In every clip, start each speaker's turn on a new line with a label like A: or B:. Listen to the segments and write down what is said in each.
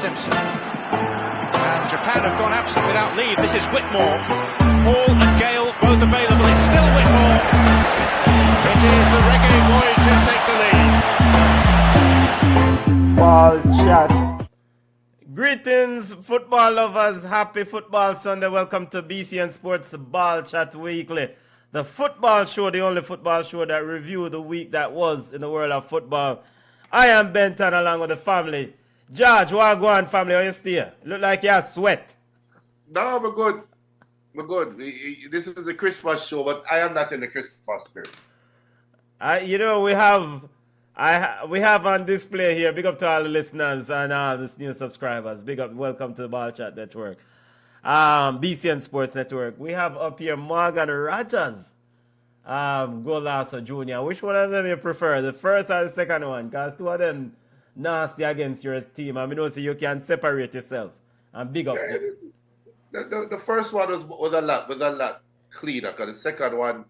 A: Simpson. And Japan have gone absent without lead. This is Whitmore. Paul and Gale both available. It's still Whitmore. It is the Reggae Boys who take the lead.
B: Ball chat.
C: Greetings, football lovers. Happy Football Sunday. Welcome to BCN Sports Ball Chat Weekly. The football show, the only football show that review the week that was in the world of football. I am Benton along with the family. George, what go on, family? How you stay? Look like you sweat.
D: No, we're good. We're good. This is a Christmas show, but I am not in the Christmas spirit.
C: We have on display here. Big up to all the listeners and all the new subscribers. Big up, welcome to the Ball Chat Network. BCN Sports Network. We have up here Morgan Rogers, Golasso Jr. Which one of them you prefer, the first or the second one? Because two of them nasty against your team. I mean, also you can separate yourself and big up.
D: The first one was a lot cleaner. Because the second one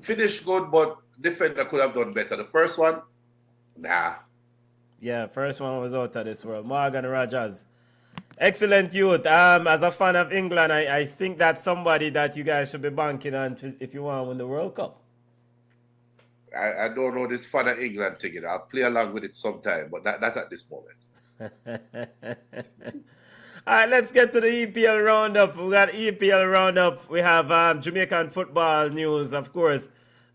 D: finished good, but defender could have done better. The first one, nah.
C: Yeah, first one was out of this world. Morgan Rogers. Excellent youth. As a fan of England, I think that's somebody that you guys should be banking on if you want to win the World Cup.
D: I don't know this fan of England thing. I'll play along with it sometime, but not at this moment.
C: All right, let's get to the EPL roundup. We got EPL roundup. We have Jamaican football news, of course.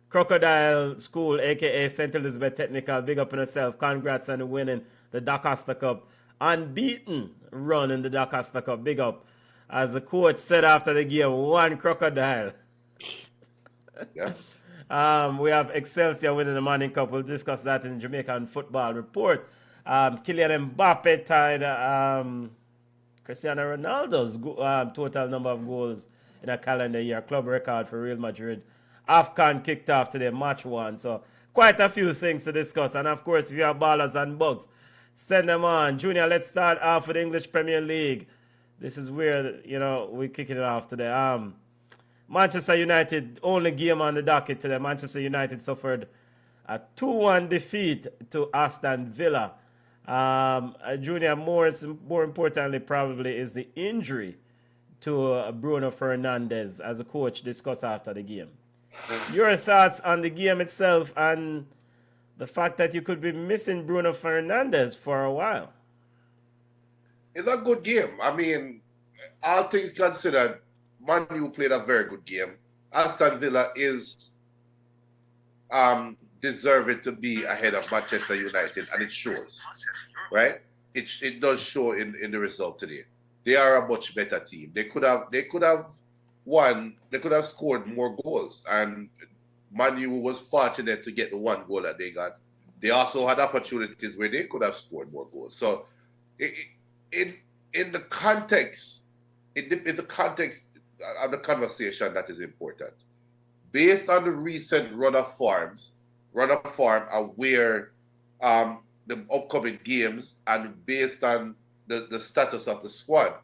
C: Crocodile School, a.k.a. St. Elizabeth Technical. Big up on yourself. Congrats on winning the Doncaster Cup. Unbeaten run in the Doncaster Cup. Big up. As the coach said after the game, one crocodile.
D: Yeah.
C: We have Excelsior winning the Manning Cup. We'll discuss that in Jamaican Football Report. Kylian Mbappe tied Cristiano Ronaldo's total number of goals in a calendar year. Club record for Real Madrid. AFCON kicked off today, match 1. So quite a few things to discuss. And of course, if you have ballers and bugs, send them on. Junior, let's start off with the English Premier League. This is where, we're kicking it off today. Manchester United, only game on the docket today. Manchester United suffered a 2-1 defeat to Aston Villa. Junior, more importantly probably is the injury to Bruno Fernandes, as the coach discussed after the game. Your thoughts on the game itself and the fact that you could be missing Bruno Fernandes for a while?
D: It's a good game. I mean, all things considered, Man U played a very good game. Aston Villa is deserving to be ahead of Manchester United, and it shows, right? It does show in the result today. They are a much better team. They could have won. They could have scored more goals, and Man U was fortunate to get the one goal that they got. They also had opportunities where they could have scored more goals. So, in the context of the conversation, that is important. Based on the recent run of form and where the upcoming games, and based on the status of the squad,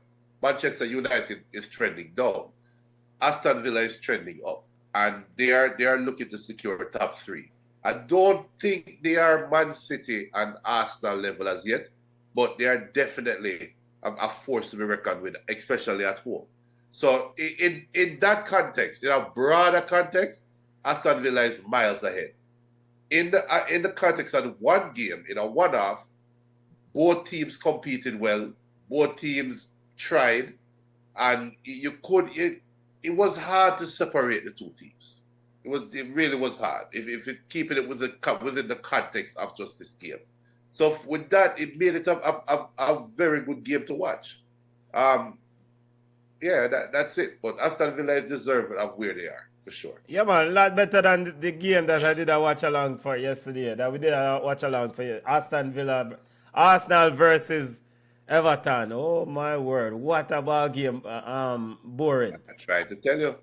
D: Manchester United is trending down. Aston Villa is trending up, and they are looking to secure top 3. I don't think they are Man City and Arsenal level as yet, but they are definitely a force to be reckoned with, especially at home. So in that context, in a broader context, Aston Villa is miles ahead. In the context of one game, in a one-off, both teams competed well, both teams tried, and it was hard to separate the two teams. It really was hard if keeping it within the context of just this game. So with that, it made it a very good game to watch. That's it. But Aston Villa is deserving of where they are, for sure.
C: Yeah, man, a lot better than the game that I did a watch along for yesterday. That we did a watch along for Aston Villa, Arsenal versus Everton. Oh my word, what a ball game! Boring.
D: I tried to tell you.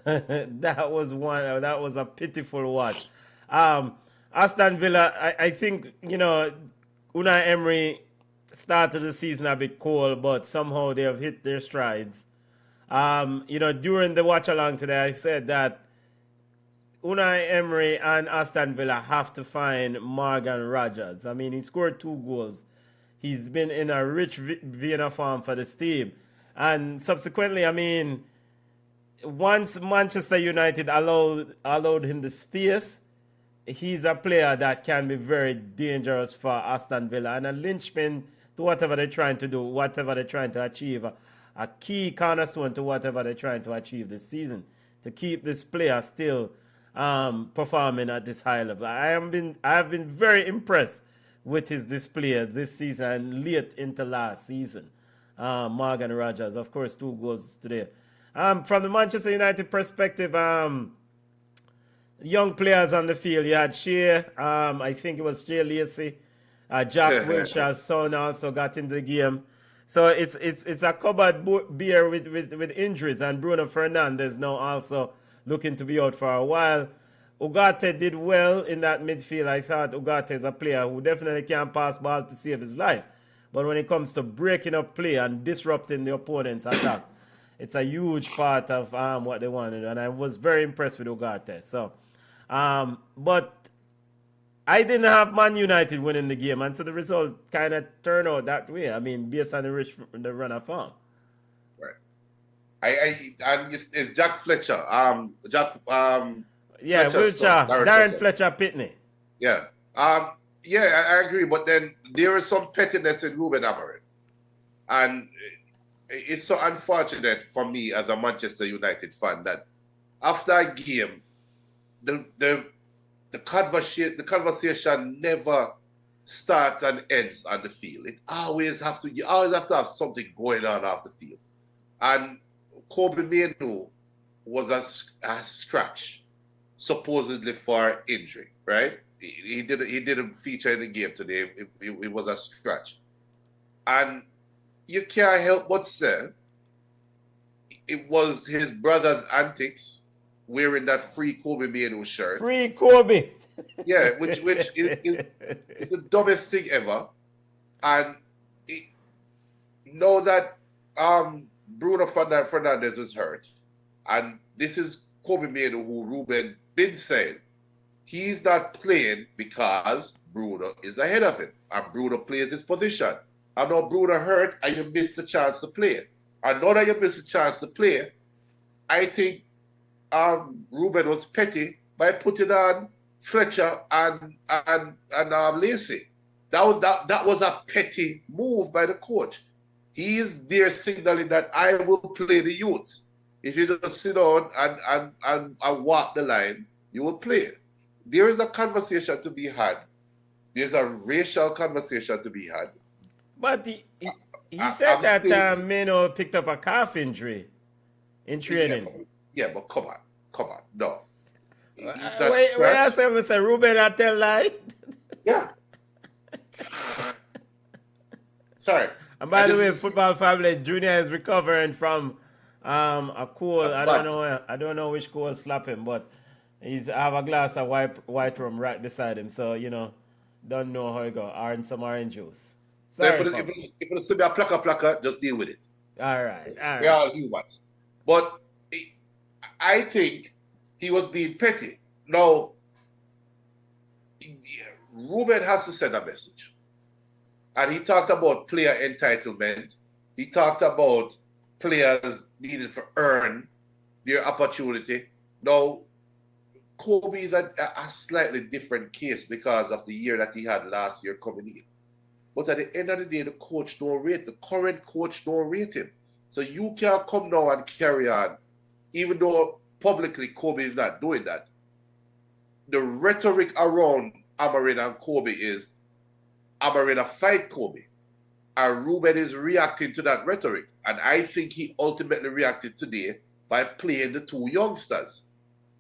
C: That was a pitiful watch. Aston Villa, I think Unai Emery started the season a bit cold, but somehow they have hit their strides. During the watch along today, I said that Unai Emery and Aston Villa have to find Morgan Rogers. I mean, he scored 2 goals. he's been in a rich vein of form for this team. And subsequently, I mean, once Manchester United allowed him the space, he's a player that can be very dangerous for Aston Villa and a linchpin to whatever they're trying to do, whatever they're trying to achieve, a key cornerstone to whatever they're trying to achieve this season, to keep this player still performing at this high level. I have been very impressed with his display this season and late into last season. Morgan Rogers, of course, 2 goals today. From the Manchester United perspective, young players on the field. You had Shea, I think it was Shea Lacey. Jack Wilshere's son also got into the game. So it's a cupboard beer with injuries, and Bruno Fernandes now also looking to be out for a while. Ugarte did well in that midfield. I thought Ugarte is a player who definitely can pass ball to save his life. But when it comes to breaking up play and disrupting the opponent's attack, it's a huge part of what they wanted. And I was very impressed with Ugarte. So, but I didn't have Man United winning the game, and so the result kind of turned out that way. I mean, based on the run of form.
D: Right. And it's Jack Fletcher.
C: Yeah, Wilshere, Darren Fletcher Pitney.
D: Yeah. I agree. But then there is some pettiness in Ruben Amorim, and it's so unfortunate for me as a Manchester United fan that after a game, the conversation never starts and ends on the field. You always have to have something going on off the field. And Kobe Mainoo was a scratch, supposedly for injury, right? He didn't feature in the game today. It was a scratch. And you can't help but say it was his brother's antics wearing that free Kobe Mainoo shirt.
C: Free Kobe.
D: Yeah, which is the dumbest thing ever. And know that Bruno Fernandes was hurt. And this is Kobe Mainoo who Ruben been saying he's not playing because Bruno is ahead of him. And Bruno plays his position. I know Bruno hurt and you missed the chance to play. I know that you missed the chance to play. I think Ruben was petty by putting on Fletcher and Lacey. That was a petty move by the coach. He is there signaling that I will play the youths. If you just sit down and walk the line, you will play. There is a conversation to be had. There's a racial conversation to be had.
C: But he said that Mainoo picked up a calf injury in training.
D: Yeah, but come on, no.
C: Wait, I said, Mr. Ruben, I tell lie.
D: Yeah. Sorry.
C: And by the way, football family, Junior is recovering from a cold. I don't know which cold slapped him, but I have a glass of white rum right beside him, so don't know how it go. Or some orange juice. Sorry,
D: so if you see me a plaka, just deal with it.
C: All right.
D: We are all humans. But I think he was being petty. Now, Ruben has to send a message. And he talked about player entitlement. He talked about players needed to earn their opportunity. Now, Kobe is a slightly different case because of the year that he had last year coming in. But at the end of the day, the current coach don't rate him. So you can't come now and carry on, even though publicly Kobe is not doing that. The rhetoric around Amorim and Kobe is Amorim fight Kobe. And Ruben is reacting to that rhetoric. And I think he ultimately reacted today by playing the two youngsters.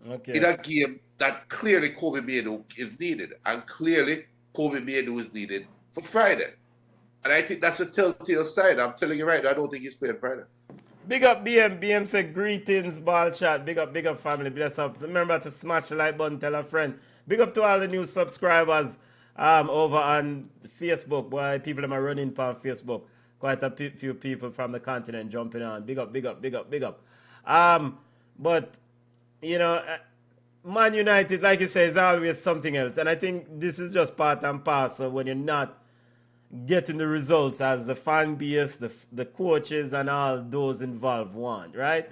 C: Okay.
D: In a game that clearly Kobe Mainoo is needed. And clearly Kobe Mainoo is needed for Friday. And I think that's a telltale sign. I'm telling you right now, I don't think he's playing Friday.
C: Big up BM. BM said greetings, ball chat. Big up family. Bless up. Remember to smash the like button, tell a friend. Big up to all the new subscribers over on Facebook. Boy, people are running on Facebook. Quite a few people from the continent jumping on. Big up. But, Man United, like you say, is always something else. And I think this is just part and parcel when you're not getting the results as the fan base, the coaches, and all those involved want, right?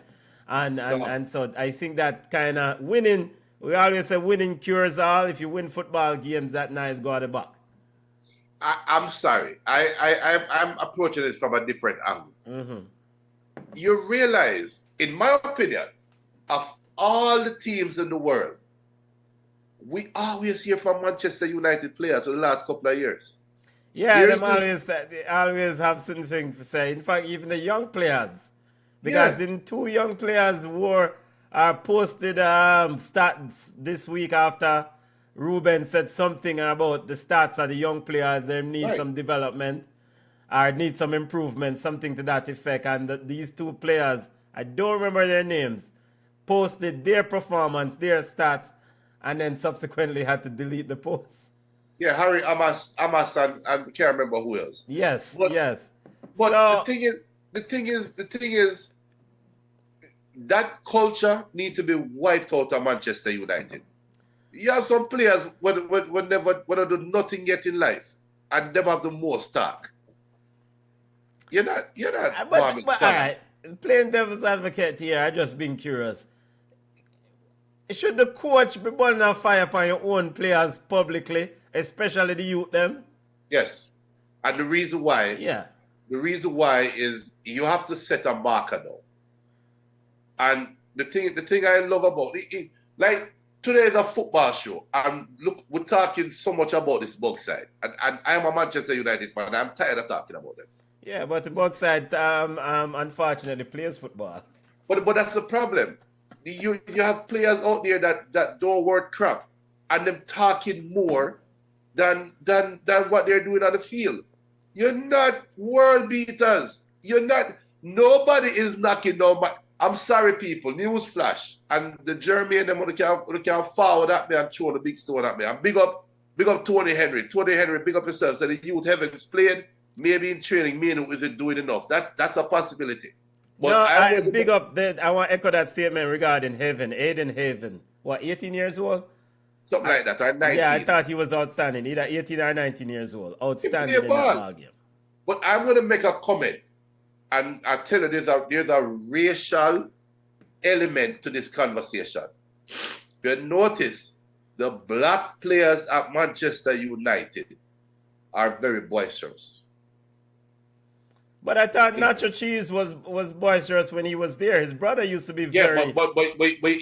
C: And so I think that kind of winning, we always say winning cures all. If you win football games, that nice go out the back.
D: I'm sorry. I'm approaching it from a different angle.
C: Mm-hmm.
D: You realize, in my opinion, of all the teams in the world, we always hear from Manchester United players for the last couple of years.
C: Yeah, they always have something to say. In fact, even the young players, because the two young players posted stats this week after Ruben said something about the stats of the young players. They need some development or need some improvement, something to that effect. And these two players, I don't remember their names, posted their performance, their stats, and then subsequently had to delete the post.
D: Yeah, Harry Amas and can't remember who else.
C: Yes,
D: But
C: so,
D: the thing is, that culture needs to be wiped out of Manchester United. You have some players when never do nothing yet in life, and them have the most talk. You're not.
C: but all right, playing devil's advocate here, I just been curious. Should the coach be burning a fire upon your own players publicly, especially the youth them?
D: Yes, and the reason why is you have to set a marker now. And the thing I love about it, like today is a football show, and look, we're talking so much about this bug side, and I'm a Manchester United fan. I'm tired of talking about them.
C: Yeah, but the bug side, unfortunately, plays football.
D: But that's the problem. You have players out there that don't work crap, and them talking more than what they're doing on the field. You're not world beaters. You're not. Nobody is knocking down. I'm sorry, people. News flash, and the Jeremy and them who can forward at me and throw the big stone at me. And big up Tony Henry. Tony Henry, big up yourself. So the youth haven't played. Maybe in training, Manu isn't doing enough. That's a possibility. But
C: no, I want to echo that statement regarding Haven, Aiden Haven. What, 18 years old?
D: Something like that, or 19.
C: Yeah, I thought he was outstanding. Either 18 or 19 years old. Outstanding in that ball game.
D: But I'm going to make a comment. And I tell you, there's a racial element to this conversation. If you notice, the black players at Manchester United are very boisterous.
C: But I thought Nacho Cheese was boisterous when he was there. His brother used to be very...
D: Yeah, but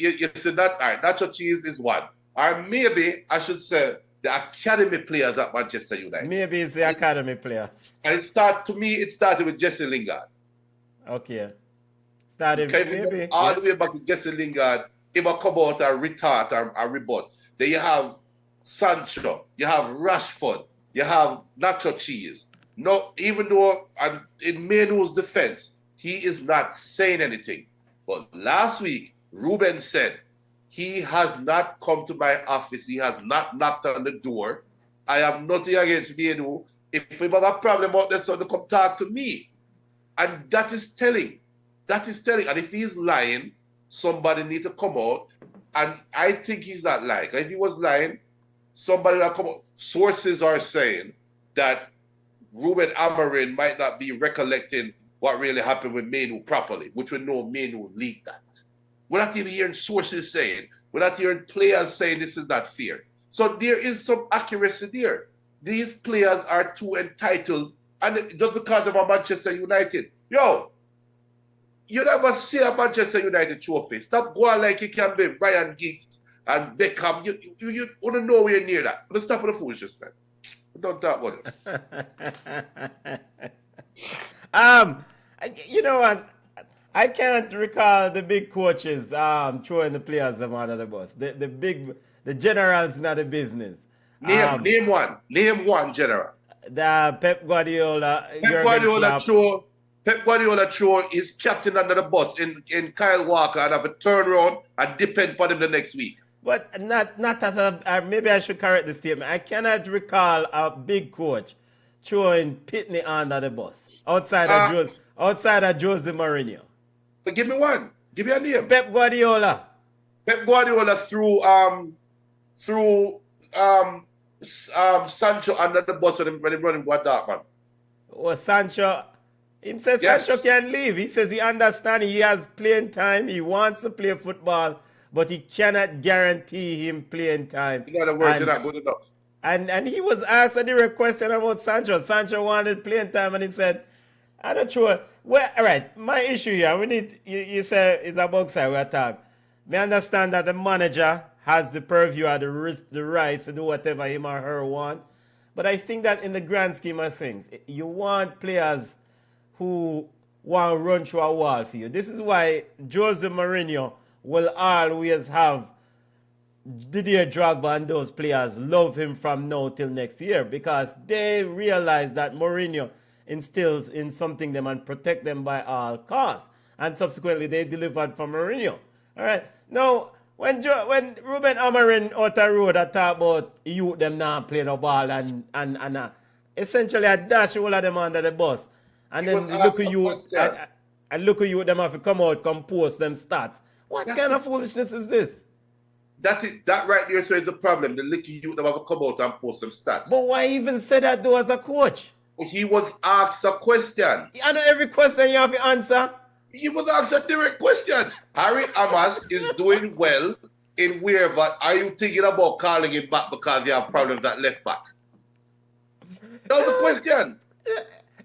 D: you see that? All right, Nacho Cheese is one. Or maybe I should say the academy players at Manchester United.
C: Maybe it's the academy players.
D: And it started with Jesse Lingard.
C: Okay. Maybe.
D: All the way back to Jesse Lingard, he will come out and retort and rebut. Then you have Sancho, you have Rashford, you have Nacho Cheese. No, even though in Manu's defense, he is not saying anything. But last week, Ruben said, he has not come to my office. He has not knocked on the door. I have nothing against Manu. If we have a problem about this, so to come talk to me. And that is telling. That is telling. And if he's lying, somebody need to come out. And I think he's not lying. If he was lying, somebody will come out. Sources are saying that Ruben Amorim might not be recollecting what really happened with Manu properly, which we know Manu leaked that. We're not even hearing sources saying, we're not hearing players saying this is not fair. So there is some accuracy there. These players are too entitled, and just because of a Manchester United. Yo, you never see a Manchester United trophy. Stop going like you can be Ryan Giggs and Beckham. You want to know where near that. Let's stop with the foolishness, man. Don't talk about
C: it. You know what? I can't recall the big coaches throwing the players under the bus. The generals not the business.
D: Name one general.
C: The Pep Guardiola.
D: Pep Guardiola throw his captain under the bus in Kyle Walker and have a turnaround and depend on him the next week.
C: But not as maybe I should correct the statement. I cannot recall a big coach throwing Pitney under the bus outside of Jose Mourinho.
D: But give me one. Give me a name.
C: Pep Guardiola.
D: Pep Guardiola threw Sancho under the bus when he running with that man.
C: Well, Sancho, him says
D: Yes.
C: Sancho can leave. He says he understands he has playing time. He wants to play football, but he cannot guarantee him playing time.
D: In other words, you're not good enough.
C: And he was asked a direct question about Sancho. Sancho wanted playing time, and he said, "I'm not sure." Well, all right. My issue here, we need. You say it's a box side we attack. Me understand that the manager has the purview or the rights to do whatever him or her want, but I think that in the grand scheme of things, you want players who want to run through a wall for you. This is why Jose Mourinho will always have Didier Drogba and those players love him from now till next year, because they realize that Mourinho instills in something them and protect them by all costs. And subsequently, they delivered for Mourinho. All right. Now, when Ruben Amorim out the road I talk about youth them not play no ball and essentially I dash all of them under the bus. And then look at you and look at you them have to come out, compose them stats. What kind of foolishness is this?
D: That right there so is the problem. The little youth that have to come out and post some stats.
C: But why even say that though as a coach?
D: He was asked a question.
C: I know every question you have to answer.
D: He was asked a direct question. Harry Amos is doing well in wherever. Are you thinking about calling him back because you have problems at left back? That was a question.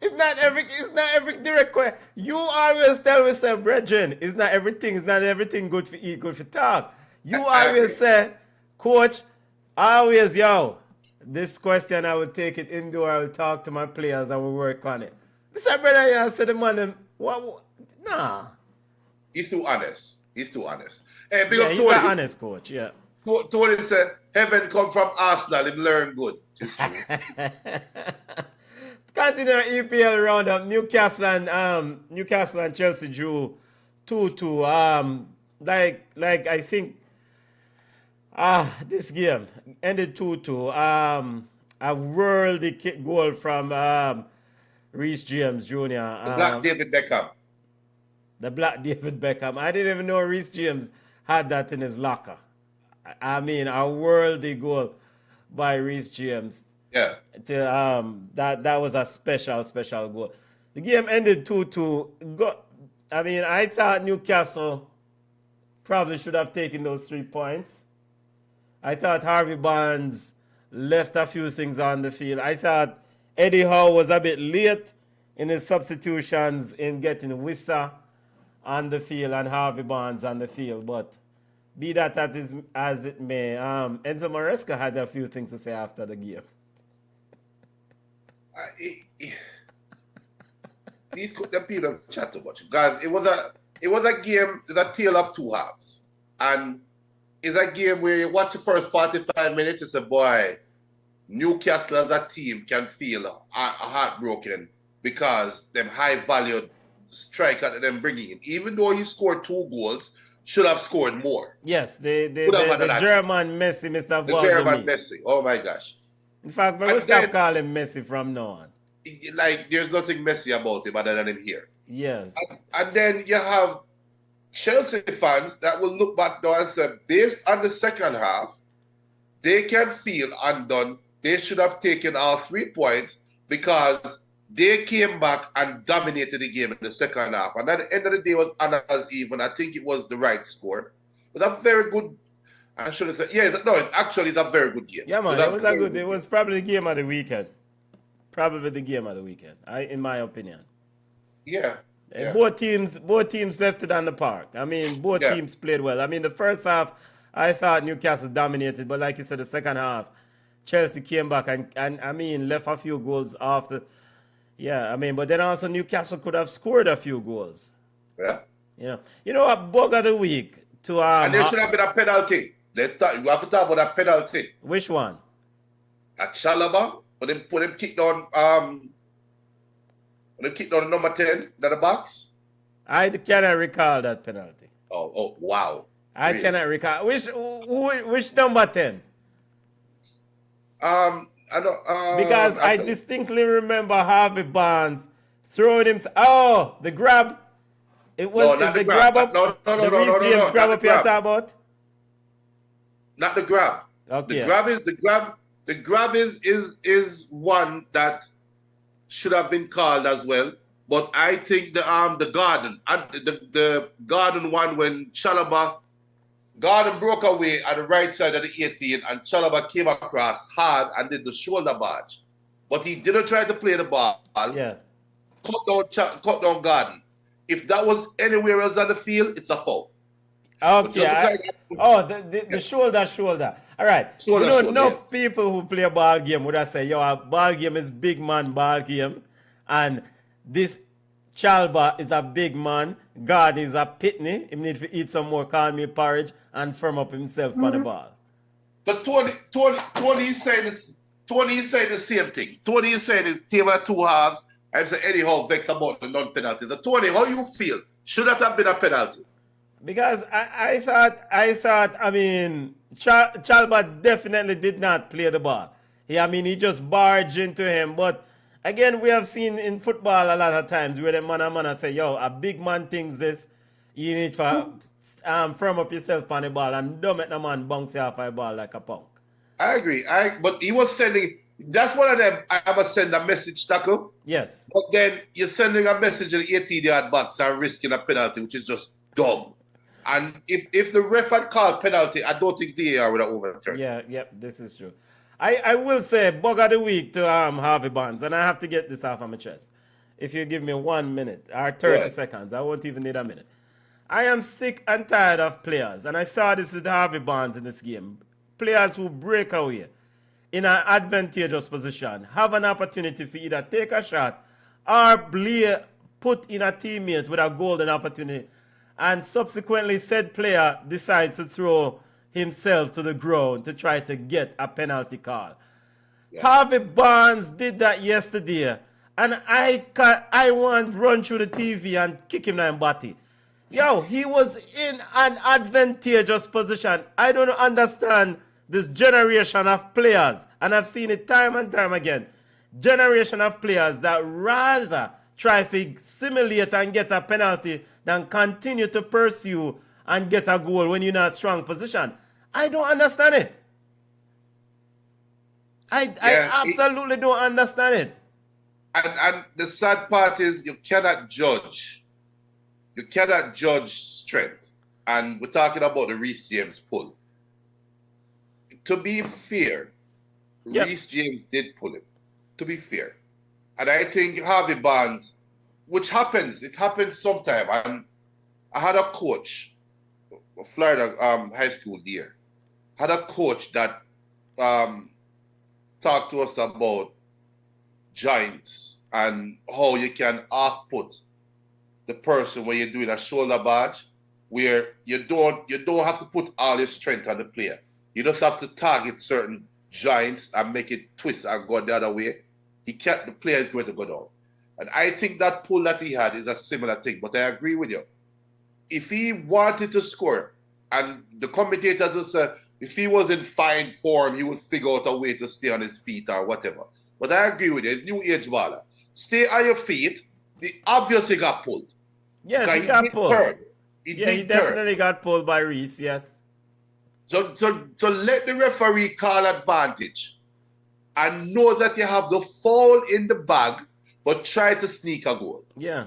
C: It's not every direct question. You always tell me, say, brethren, it's not everything good for eat, good for talk. You always say, coach, always, this question I will take it indoor, I will talk to my players, I will work on it. This brother here said the man, what? Nah.
D: He's too honest. He's Hey, big
C: Yeah,
D: up
C: he's
D: Tony.
C: an honest coach, yeah.
D: Tony said, heaven come from Arsenal and learn good. It's true.
C: Continue our EPL roundup. Newcastle and Chelsea drew 2-2. Like I think this game ended 2-2. A worldly kick goal from Reece James Jr.
D: The Black David Beckham.
C: The Black David Beckham. I didn't even know Reece James had that in his locker. I mean, a worldly goal by Reece James.
D: Yeah.
C: That was a special goal. The game ended 2-2. I thought Newcastle probably should have taken those 3 points. I thought Harvey Barnes left a few things on the field. I thought Eddie Howe was a bit late in his substitutions in getting Wissa on the field and Harvey Barnes on the field. But be that as it may, Enzo Maresca had a few things to say after the game.
D: These people chat too much, guys. It was a game. It's a tale of two halves, and it's a game where you watch the first 45 minutes. It's a boy. Newcastle as a team can feel heartbroken because them high-valued striker that them bringing in, even though he scored 2 goals, should have scored more.
C: Yes, the German Messi, Mr.
D: The
C: Valdemir.
D: German Messi. Oh my gosh.
C: In fact, we will stop calling him Messi from now on.
D: Like, there's nothing messy about him other than him here.
C: Yes.
D: And then you have Chelsea fans that will look back now and say, based on the second half, they can feel undone. They should have taken all 3 points because they came back and dominated the game in the second half. And at the end of the day, it was as even. I think it was the right score. It was a very good. I should have said, actually, it's a very good game.
C: Yeah, man, it was probably the game of the weekend. Probably the game of the weekend, in my opinion.
D: Yeah.
C: Both teams left it on the park. I mean, both teams played well. I mean, the first half, I thought Newcastle dominated, but like you said, the second half, Chelsea came back and I mean, left a few goals after. Yeah, I mean, but then also Newcastle could have scored a few goals.
D: Yeah.
C: Yeah. You know what, bug of the week to
D: and there should have been a penalty. You have to talk about a penalty.
C: Which one?
D: At Chalaba, when them kicked on number 10 in the box.
C: I cannot recall that penalty.
D: Oh wow.
C: I cannot recall. Which number 10?
D: I know,
C: because I distinctly remember Harvey Barnes throwing him. Oh, the grab. It was the grab up. The Reece James grab up you're talking about?
D: Not the grab.
C: Okay.
D: The grab The grab is one that should have been called as well. But I think the Garden, the Garden one when Garden broke away at the right side of the 18 and Chalaba came across hard and did the shoulder barge. But he didn't try to play the ball.
C: Yeah.
D: Cut down Garden. If that was anywhere else on the field, it's a foul.
C: Okay. The shoulder. All right. Enough people who play a ball game would have said, a ball game is big man ball game. And this Chalba is a big man. God is a pitney. He need to eat some more cornmeal porridge and firm up himself on the ball.
D: But Tony is saying the same thing. Tony is saying his team are two halves. I'm saying anyhow vexed about the non-penalties. So Tony, how you feel? Should that have been a penalty?
C: Because I thought, Chalba definitely did not play the ball. He just barged into him. But again, we have seen in football a lot of times where the man say, a big man thinks this, you need to firm up yourself on the ball and don't make the man bounce you off a ball like a punk.
D: I agree. But he was sending, that's one of them, I ever send a message tackle.
C: Yes.
D: But then you're sending a message in the 18-yard box and risking a penalty, which is just dumb. And if the ref had called penalty, I don't think VAR would have overturned.
C: Yeah, this is true. I will say bug of the week to Harvey Barnes, and I have to get this off of my chest. If you give me 1 minute or 30 seconds, I won't even need a minute. I am sick and tired of players, and I saw this with Harvey Barnes in this game. Players who break away in an advantageous position, have an opportunity for either take a shot or put in a teammate with a golden opportunity, and subsequently said player decides to throw himself to the ground to try to get a penalty call. Yeah. Harvey Barnes did that yesterday, and I want to run through the TV and kick him in the body. He was in an advantageous position. I don't understand this generation of players, and I've seen it time and time again. Generation of players that rather try to simulate and get a penalty than continue to pursue and get a goal when you're in a strong position. I don't understand it. I absolutely don't understand it.
D: And the sad part is you cannot judge. You cannot judge strength. And we're talking about the Reece James pull. To be fair, Reece James did pull it. To be fair. And I think Harvey Barnes, which happens, it happens sometime. And I had a coach, a Florida high school there, had a coach that talked to us about joints and how you can off-put the person when you're doing a shoulder barge, where you don't have to put all your strength on the player. You just have to target certain joints and make it twist and go the other way. The player is going to go down. And I think that pull that he had is a similar thing. But I agree with you. If he wanted to score, and the commentators will say, if he was in fine form, he would figure out a way to stay on his feet or whatever. But I agree with you. He's new age baller. Stay on your feet. He obviously got pulled.
C: Yes, he got pulled. He definitely got pulled by Reece, yes.
D: So let the referee call advantage and know that you have the foul in the bag, but try to sneak a goal.
C: Yeah.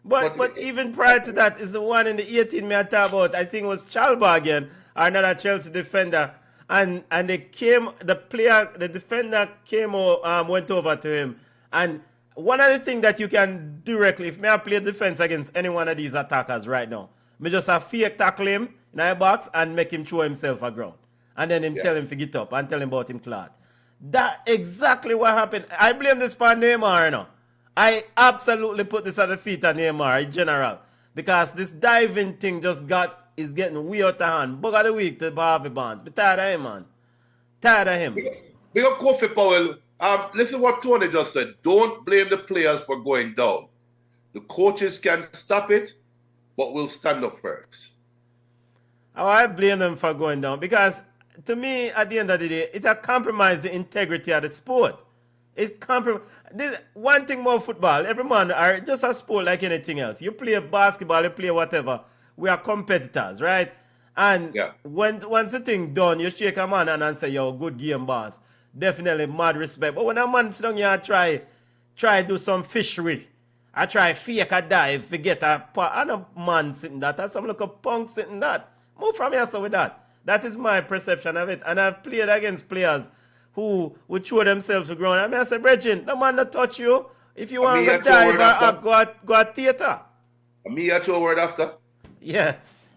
C: But even prior to that is the one in the 18 me I talk about. I think it was Chalba again, another Chelsea defender, and the defender came went over to him. And one of the things that you can directly, if I play defense against any one of these attackers right now, me just a fake tackle him in a box and make him throw himself a ground. And then tell him to get up and tell him about him clot. That exactly what happened. I blame this for Neymar, I absolutely put this at the feet of Neymar in general. Because this diving thing is getting way out of hand. Bug of the week to Harvey Barnes. Be tired of him, man. Tired of him.
D: Big up Kofi Powell. Listen what Tony just said. Don't blame the players for going down. The coaches can stop it, but we'll stand up first.
C: I blame them for going down because, to me, at the end of the day, it has compromised the integrity of the sport. One thing about football, every man are just a sport like anything else. You play basketball, you play whatever. We are competitors, right? And once the thing done, you shake a man and say, yo, good game, boss. definitely mad respect. But when a man sit down here try do some fishery, I try fake a dive, forget a part, and a man sitting that, and some look a punk sitting that. Move from here so with that. That is my perception of it. And I've played against players who would throw themselves to the ground. I mean, I say, Bridget, the man not touch you. If you want to dive or go at theater.
D: Me at your word after.
C: Yes.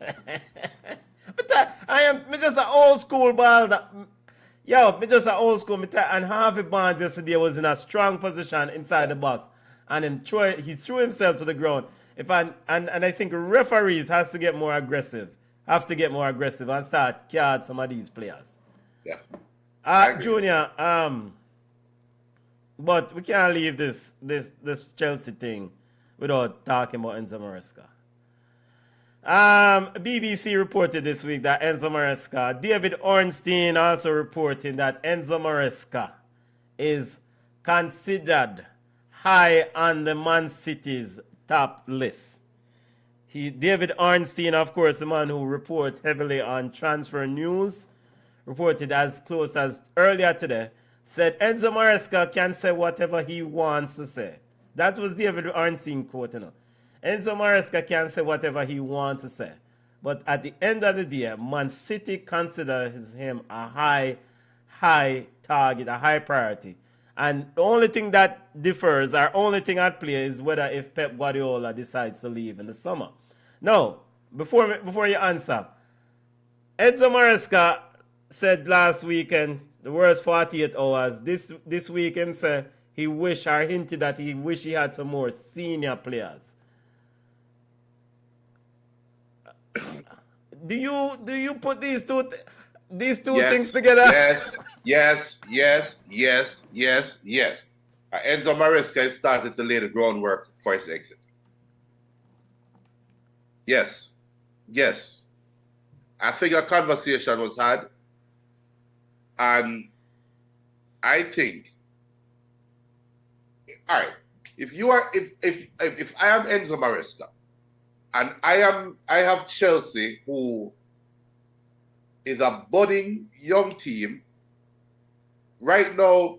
C: But I am just an old school ball. Me just an old school. And Harvey Barnes yesterday was in a strong position inside the box. And he threw himself to the ground. And I think referees have to get more aggressive and start card some of these players.
D: Yeah.
C: Junior, but we can't leave this Chelsea thing without talking about Enzo Maresca. BBC reported this week that Enzo Maresca, David Ornstein also reporting that Enzo Maresca is considered high on the Man City's top list. David Ornstein, of course, the man who reports heavily on transfer news, reported as close as earlier today, said Enzo Maresca can say whatever he wants to say. That was David Ornstein quoting him. Enzo Maresca can say whatever he wants to say. But at the end of the day, Man City considers him a high target, a high priority. And the only thing that differs, or only thing at play, is whether if Pep Guardiola decides to leave in the summer. Now, before you answer, Enzo Maresca said last weekend, the worst 48 hours, this week him said he wished or hinted that he wished he had some more senior players. Do you put these two things together?
D: Yes. Enzo Maresca has started to lay the groundwork for his exit. Yes. I think a conversation was had, and I think, all right, if I am Enzo Maresca, and I have Chelsea, who is a budding young team right now,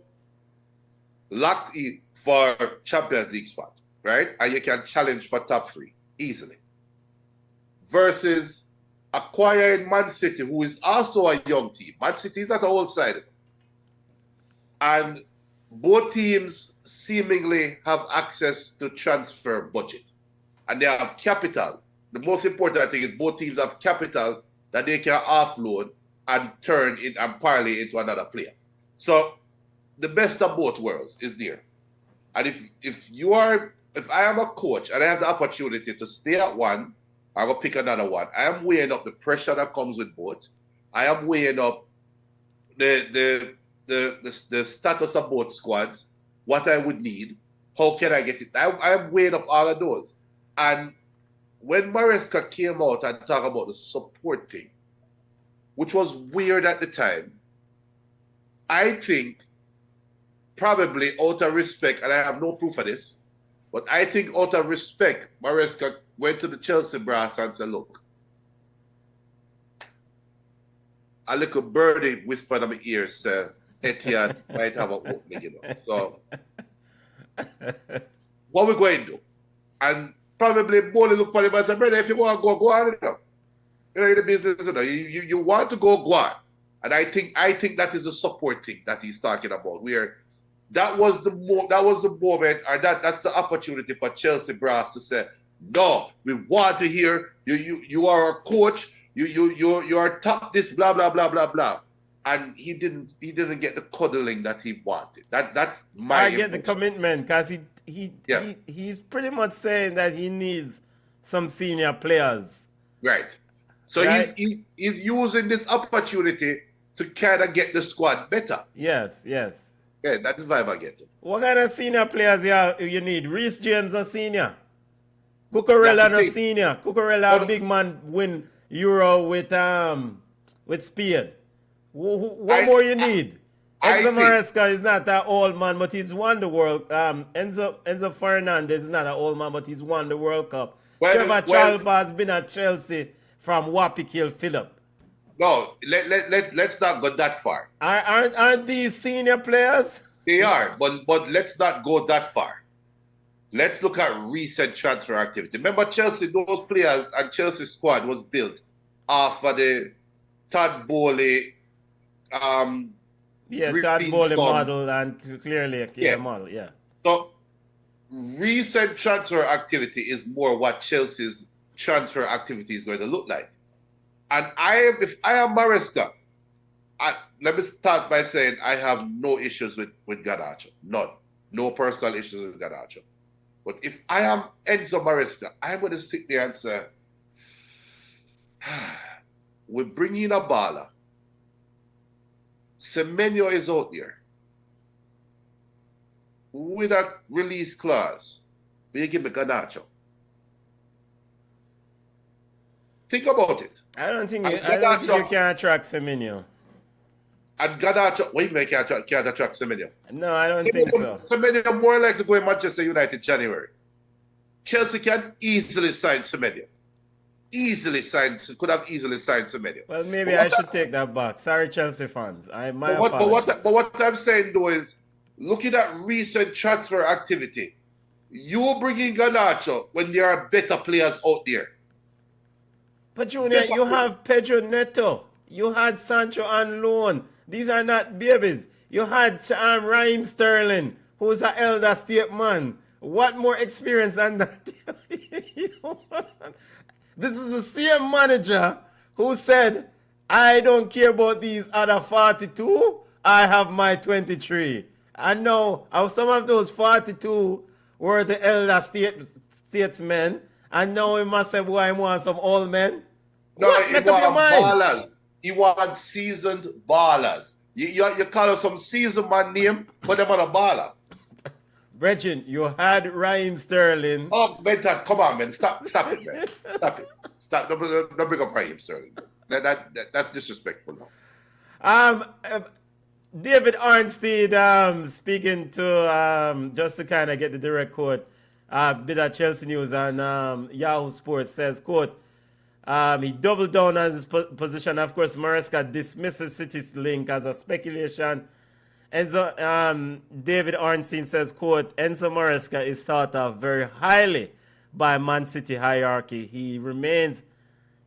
D: locked in for Champions League spot, right? And you can challenge for top 3 easily. Versus acquiring Man City, who is also a young team. Man City is not the old side. And both teams seemingly have access to transfer budget. And they have capital. The most important thing is both teams have capital that they can offload and turn it and parlay into another player. So the best of both worlds is there. And if I am a coach and I have the opportunity to stay at one, I will pick another one. I am weighing up the pressure that comes with both. I am weighing up the status of both squads, what I would need, how can I get it. I am weighing up all of those. And when Maresca came out and talked about the support thing, which was weird at the time, I think probably out of respect, and I have no proof of this, but I think out of respect, Maresca went to the Chelsea brass and said, look, a little birdie whispered in my ear, said, Etienne might have an opening, So, what we going to do? And probably Bowley look for him and say, brother, if you want to go on, in the business, you want to go on. And I think that is the support thing that he's talking about, where that was the moment, or that's the opportunity for Chelsea brass to say, no, we want to hear you are a coach, you are top this, blah blah blah blah blah. And he didn't get the cuddling that he wanted. That's my.
C: I get the commitment because he's pretty much saying that he needs some senior players.
D: Right. So right? He's using this opportunity to kind of get the squad better.
C: Yes.
D: Yeah, that is vibe I get.
C: What kind of senior players you need? Reece James a senior. Cucurella no senior. Cucurella a big man win Euro with Spain. What more you need? Enzo Maresca is not that old man, but he's won the World. Enzo Fernandez is not an old man, but he's won the World Cup. Trevor Chalobah has been at Chelsea from Wappy Kill Phillip.
D: No, let's not go that far.
C: Aren't these senior players?
D: They are, but let's not go that far. Let's look at recent transfer activity. Remember Chelsea, those players and Chelsea squad was built off of the Todd Bowley
C: Todd Bowley model and clearly a model, yeah.
D: So recent transfer activity is more what Chelsea's transfer activity is going to look like. And if I am Maresca, let me start by saying I have no issues with Garnacho. None. No personal issues with Garnacho. But if I am Enzo Maresca, I'm going to sit there and say, we're bringing in a baller. Semenyo is out there with a release clause. We give me Garnacho. Think about it.
C: I don't think you can attract Semenyo.
D: And Garnacho, wait, you can't attract Semenyo.
C: No, I don't think so.
D: Semenyo more likely to go in Manchester United January. Chelsea can easily sign Semenyo. Could have easily signed Semenyo.
C: Well, maybe I should take that back. Sorry, Chelsea fans. My
D: but
C: apologies.
D: But what I'm saying though is, looking at recent transfer activity, you bring in Garnacho when there are better players out there.
C: But Junior, you have Pedro Neto. You had Sancho on loan. These are not babies. You had Raheem Sterling, who's an elder statesman. What more experience than that? This is the same manager who said, I don't care about these other 42. I have my 23. And now, some of those 42 were the elder statesmen. And now we must say, boy, I want some old men.
D: No,
C: what? Make up your mind.
D: Ballers. He wants seasoned ballers. You call him some seasoned man name, but them on a baller.
C: Brethren, you had Raheem Sterling.
D: Oh, Benton, come on, man. Stop it, man. Stop it. Stop. Don't bring up Raheem Sterling. That's disrespectful now.
C: David Arnstead speaking to, just to kind of get the direct quote, bit of Chelsea news on Yahoo Sports says, quote, he doubled down on his position. Of course, Maresca dismisses City's link as a speculation. Enzo, David Arnstein says, quote, Enzo Maresca is thought of very highly by Man City hierarchy.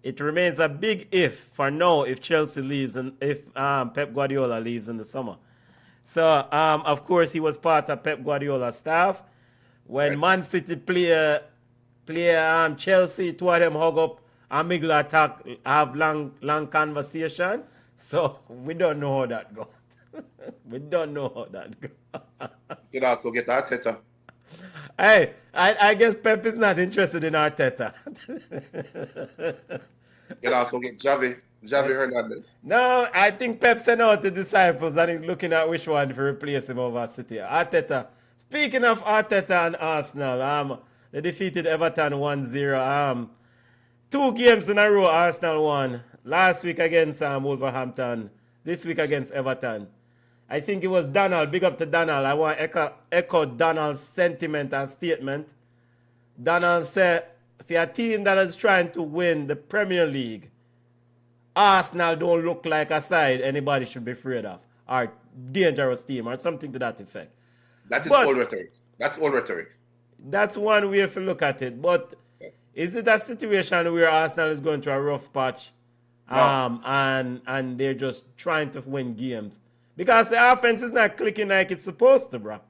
C: It remains a big if for now if Chelsea leaves and if Pep Guardiola leaves in the summer. So, of course, he was part of Pep Guardiola's staff. When Man City play Chelsea, two of them hug up and Miguel attack, have long conversation. So, we don't know how that goes. We don't know how that goes.
D: You can also get Arteta.
C: Hey, I guess Pep is not interested in Arteta.
D: You can also get Javi Hernandez.
C: No, I think Pep sent out the disciples and he's looking at which one to replace him over City. Arteta. Speaking of Arteta and Arsenal, they defeated Everton 1-0. 2 games in a row Arsenal won. Last week against Wolverhampton. This week against Everton. I think it was Donald. Big up to Donald. I want to echo Donald's sentiment and statement. Donald said, if you're a team that is trying to win the Premier League, Arsenal don't look like a side anybody should be afraid of. Or dangerous team or something to that effect.
D: That is all rhetoric. That's all rhetoric.
C: That's one way to look at it. But is it a situation where Arsenal is going through a rough patch?
D: No.
C: And they're just trying to win games? Because the offense is not clicking like it's supposed to, bro.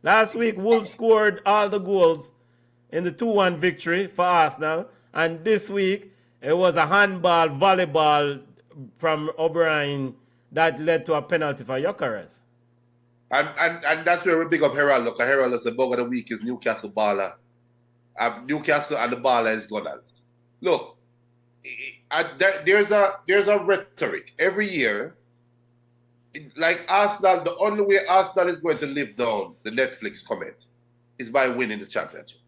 C: Last week, Wolves scored all the goals in the 2-1 victory for Arsenal. And this week, it was a handball, volleyball from O'Brien that led to a penalty for Gyökeres.
D: And that's where we big up Herald. Look, Herald is the bug of the week is Newcastle baller. Newcastle and the baller is Gunners. Look, there's a rhetoric every year. Like Arsenal, the only way Arsenal is going to live down the Netflix comment is by winning the championship.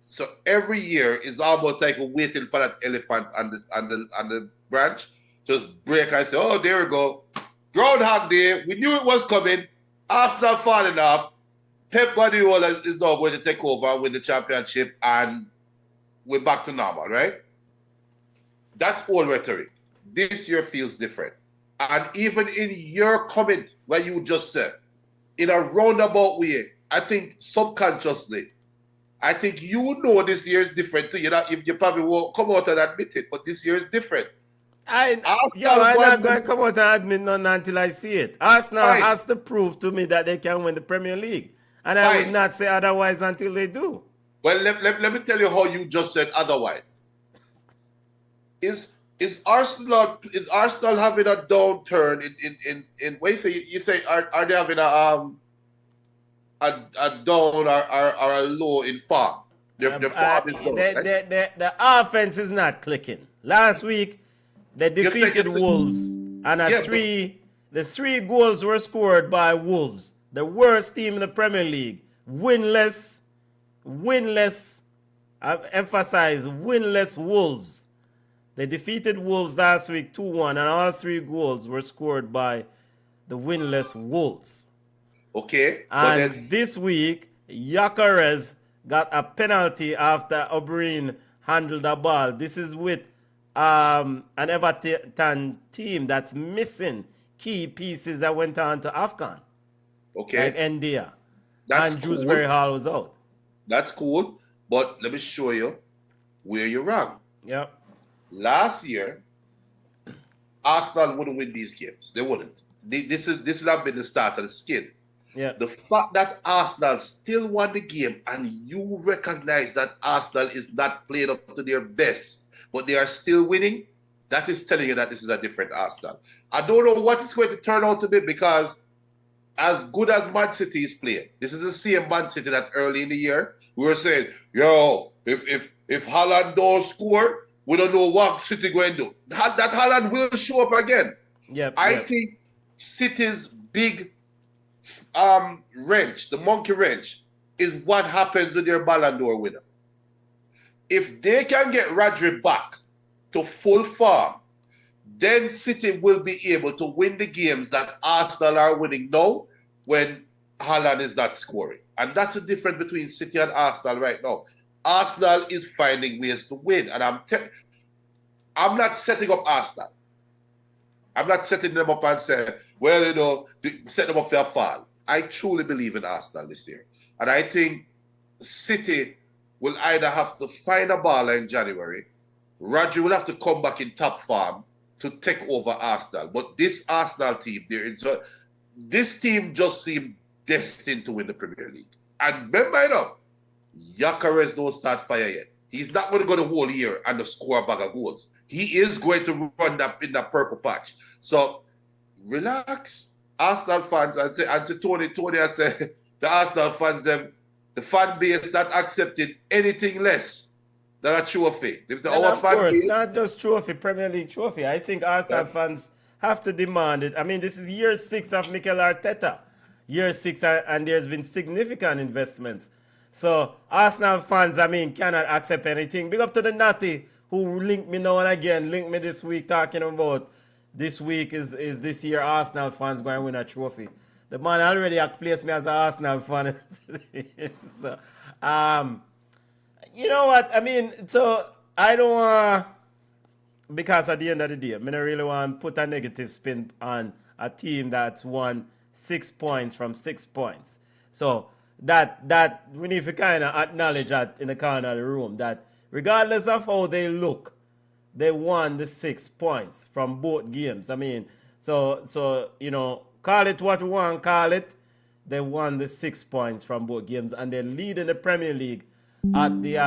D: So every year is almost like waiting for that elephant on the branch. Just break and say, oh, there we go. Groundhog Day. We knew it was coming. Arsenal falling off. Pep Guardiola is now going to take over and win the championship, and we're back to normal, right? That's all rhetoric. this year feels different. And even in your comment where you just said, in a roundabout way, I think subconsciously, I think you know this year is different too. You probably won't come out and admit it, but this year is different.
C: I'm not going to come out and admit none until I see it. Arsenal
D: Fine.
C: has to prove to me that they can win the Premier League. And I would not say otherwise until they do.
D: Well, let me tell you how you just said otherwise. Is Arsenal having a downturn in what you say are they having a down or a low in form? Their form is down, right?
C: The offense is not clicking. Last week they defeated Wolves, and the 3 goals were scored by Wolves, the worst team in the Premier League, winless. I emphasize winless Wolves. They defeated Wolves last week 2-1, and all 3 goals were scored by the winless Wolves.
D: Okay.
C: And this week, Gyökeres got a penalty after O'Brien handled the ball. This is with an Everton team that's missing key pieces that went on to AFCON.
D: Okay.
C: Like Ndia.
D: That's
C: and Dewsbury Hall was out.
D: That's cool. But let me show you where you're wrong.
C: Yep.
D: Last year, Arsenal wouldn't win these games. They wouldn't. This would have been the start of the skin.
C: Yeah.
D: The fact that Arsenal still won the game and you recognize that Arsenal is not playing up to their best, but they are still winning, that is telling you that this is a different Arsenal. I don't know what it's going to turn out to be, because as good as Man City is playing, this is the same Man City that early in the year we were saying, yo, if Haaland don't score, we don't know what City going to do. That Haaland will show up again. I think City's big wrench, the monkey wrench, is what happens with their Ballon d'Or winner. If they can get Rodri back to full form, then City will be able to win the games that Arsenal are winning now when Haaland is not scoring. And that's the difference between City and Arsenal right now. Arsenal is finding ways to win. And I'm not setting up Arsenal. I'm not setting them up and saying, well, set them up for a fall. I truly believe in Arsenal this year. And I think City will either have to find a baller in January, Rodri will have to come back in top form to take over Arsenal. But this Arsenal team, this team just seemed destined to win the Premier League. And remember, Gyökeres don't start fire yet. He's not going to go the whole year and score a bag of goals. He is going to run in that purple patch. So relax, Arsenal fans. And to Tony, I said the Arsenal fans, the fan base not accepted anything less than a trophy.
C: Of course, not just trophy, Premier League trophy. I think Arsenal fans have to demand it. I mean, this is year 6 of Mikel Arteta. Year 6, and there's been significant investments. So Arsenal fans, cannot accept anything. Big up to the Natty who linked me now and again, linked me this week talking about this week is this year Arsenal fans going to win a trophy. The man already placed me as an Arsenal fan. So, you know what? So I don't want, because at the end of the day, I don't really want to put a negative spin on a team that's won 6 points from 6 points. So that we need to kind of acknowledge that in the corner of the room, that regardless of how they look, they won the 6 points from both games. So call it what we want, call it. They won the 6 points from both games, and they lead in the Premier League at the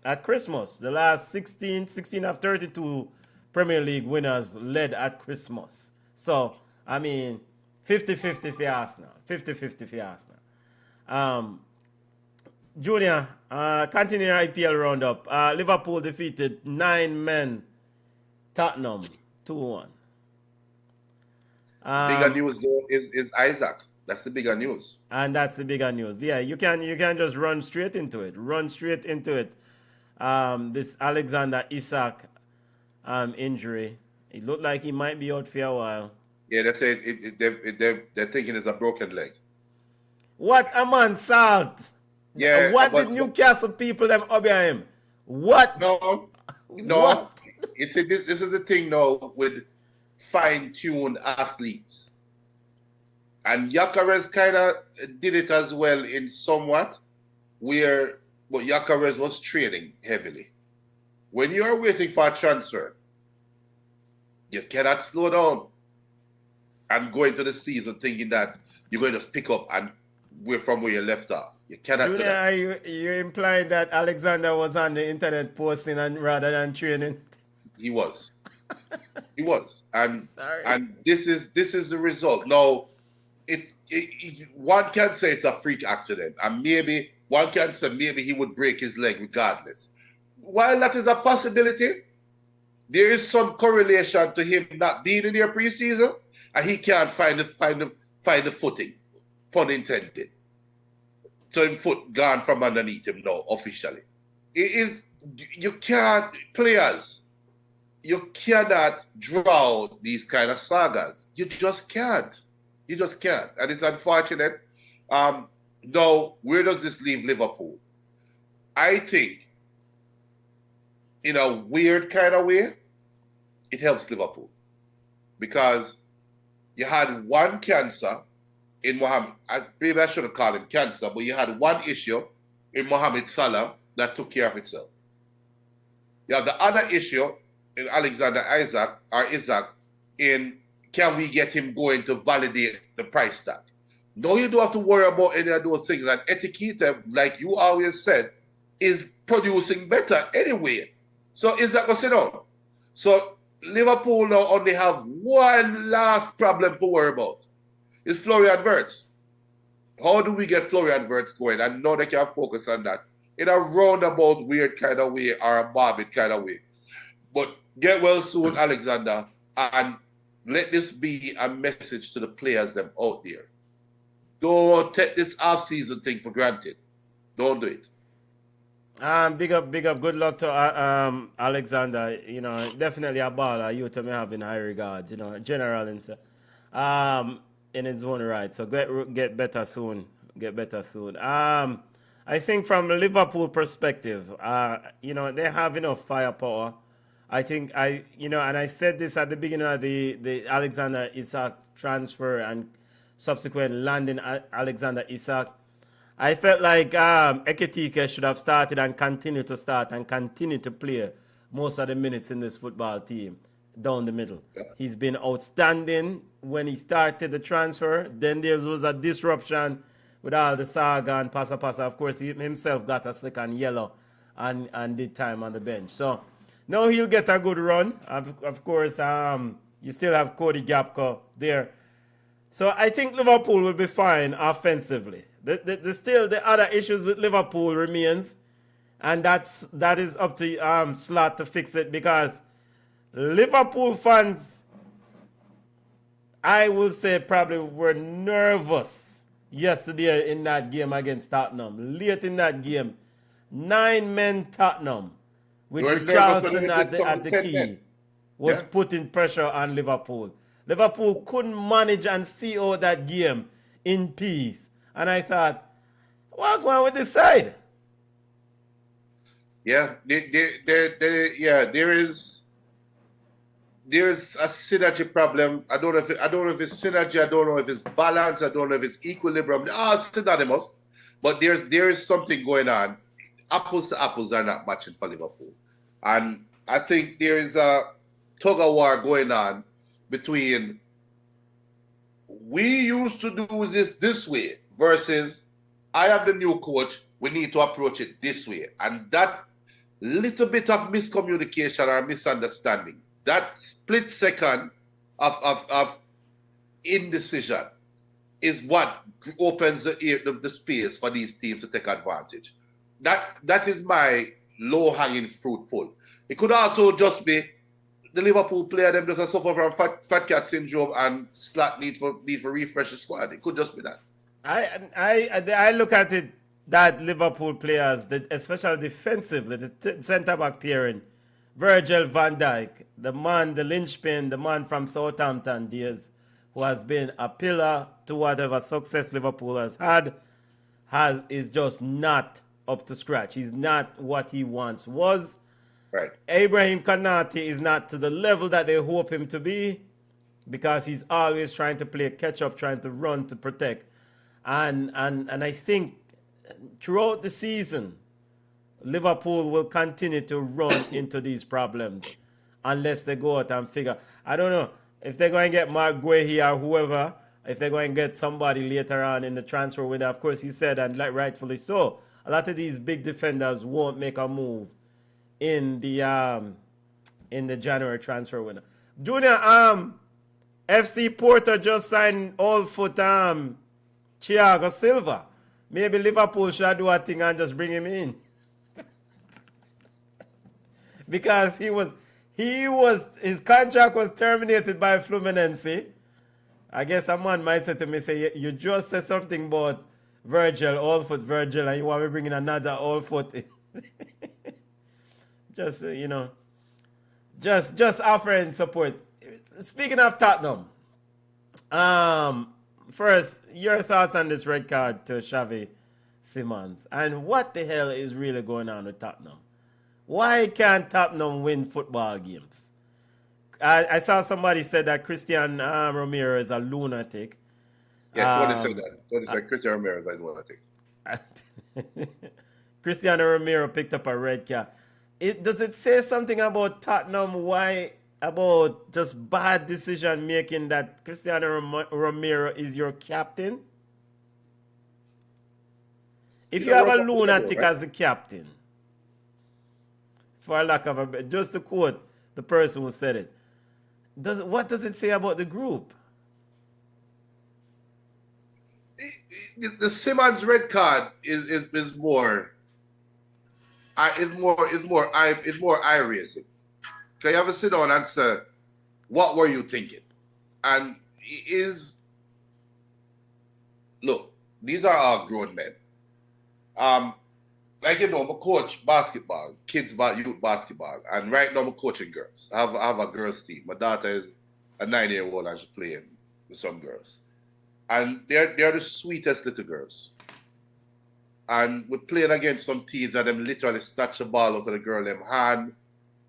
C: at Christmas. The last 16 of 32 Premier League winners led at Christmas. So 50-50 for Arsenal. 50-50 for Arsenal. Junior, continuing IPL roundup. Liverpool defeated 9-men Tottenham 2-1.
D: Bigger news though is Isaac. That's the bigger news.
C: And that's the bigger news. Yeah, you can just run straight into it. This Alexander Isak injury. It looked like he might be out for a while.
D: Yeah, they say they're thinking it's a broken leg.
C: What a man, Salt.
D: Yeah.
C: What did Newcastle people them up behind him? What?
D: No.
C: What?
D: You see, this is the thing now with fine-tuned athletes. And Gyökeres kind of did it as well in somewhat, but Gyökeres was training heavily. When you are waiting for a transfer, you cannot slow down and go into the season thinking that you're going to just pick up and from where you left off. You cannot do
C: Junior,
D: that.
C: are you implying that Alexander was on the internet posting and rather than training?
D: He was. He was. And
C: Sorry.
D: and this is the result. Now, one can say it's a freak accident, and maybe one can say maybe he would break his leg regardless. While that is a possibility, there is some correlation to him not being in their preseason, and he can't find the footing, pun intended. So his foot gone from underneath him now, officially. You cannot draw these kind of sagas. You just can't. You just can't. And it's unfortunate. Now, where does this leave Liverpool? I think, in a weird kind of way, it helps Liverpool. Because you had one cancer in Mohamed. Maybe I shouldn't call him cancer, but you had one issue in Mohamed Salah that took care of itself. You have the other issue in Alexander Isaac in can we get him going to validate the price tag? No, you don't have to worry about any of those things. And Etiquette, like you always said, is producing better anyway. So is that going to sit down? So Liverpool now only have one last problem to worry about. It's Florian Wirtz. How do we get Florian Wirtz going? And now they can focus on that in a roundabout weird kind of way or a morbid kind of way. But get well soon, Alexander, and let this be a message to the players them out there. Don't take this off-season thing for granted. Don't do it.
C: Big up. Good luck to Alexander. You know, definitely a baller. You to me have in high regards. You know, general and in his own right. So get better soon. Get better soon. I think from a Liverpool perspective, you know, they have enough firepower. I think and I said this at the beginning of the Alexander Isak transfer and subsequent landing Alexander Isak. I felt like Ekitike should have started and continued to start and continue to play most of the minutes in this football team down the middle. Yeah. He's been outstanding when he started the transfer. Then there was a disruption with all the saga and passa. Of course, he himself got a second yellow and did time on the bench. So now he'll get a good run. Of course, you still have Cody Gakpo there. So I think Liverpool will be fine offensively. The other issues with Liverpool remains, and that is up to Slot to fix it, because Liverpool fans, I will say, probably were nervous yesterday in that game against Tottenham. Late in that game, 9 men Tottenham with Richarlison at the key was putting pressure on Liverpool. Liverpool couldn't manage and see out that game in peace. And I thought, what's going on with this side?
D: Yeah, there is a synergy problem. I don't know if it's synergy. I don't know if it's balance. I don't know if it's equilibrium. It's synonymous, but there is something going on. Apples to apples are not matching for Liverpool, and I think there is a tug of war going on between we used to do this way versus I am the new coach. We need to approach it this way, and that little bit of miscommunication or misunderstanding, that split second of indecision, is what opens the space for these teams to take advantage. That is my low-hanging fruit pull. It could also just be the Liverpool player them just suffer from fat cat syndrome and Slot need for refresh the squad. It could just be that.
C: I look at it that Liverpool players, especially defensively, the centre-back pairing, Virgil van Dijk, the linchpin, the man from Southampton days, who has been a pillar to whatever success Liverpool has had, is just not up to scratch. He's not what he once was.
D: Right.
C: Ibrahim Kanate is not to the level that they hope him to be because he's always trying to play catch up, trying to run to protect. And I think throughout the season, Liverpool will continue to run into these problems unless they go out and figure. I don't know if they're going to get Mark Guehi or whoever, if they're going to get somebody later on in the transfer window. Of course, he said, and like rightfully so, a lot of these big defenders won't make a move in the January transfer window. Junior, FC Porto just signed Old Foot Thiago Silva. Maybe Liverpool should do a thing and just bring him in. Because his contract was terminated by Fluminense. I guess a man might say to me, say, you just said something about Virgil, Old Foot Virgil, and you want me bringing another Old Foot in. Just, just offering support. Speaking of Tottenham, first, your thoughts on this red card to Xavi Simons, and what the hell is really going on with Tottenham? Why can't Tottenham win football games? I saw somebody said that Christian Romero is a lunatic.
D: Yeah, Tony said that. Tony said Christian Romero is a lunatic.
C: Cristiano Romero picked up a red card. Does it say something about Tottenham? Why about just bad decision making that Cristiano Romero is your captain? If you have a lunatic as the captain, for lack of a, just to quote the person who said it, what does it say about the group?
D: The Simmons red card is more eye raising. So you have to sit down and say, what were you thinking? And look, these are all grown men. Like I coach basketball, youth basketball, and right now I'm coaching girls. I have a girls team. My daughter is a 9-year-old and she's playing with some girls. And they're the sweetest little girls. And we're playing against some teams that them literally snatch the ball out of the girl them hand.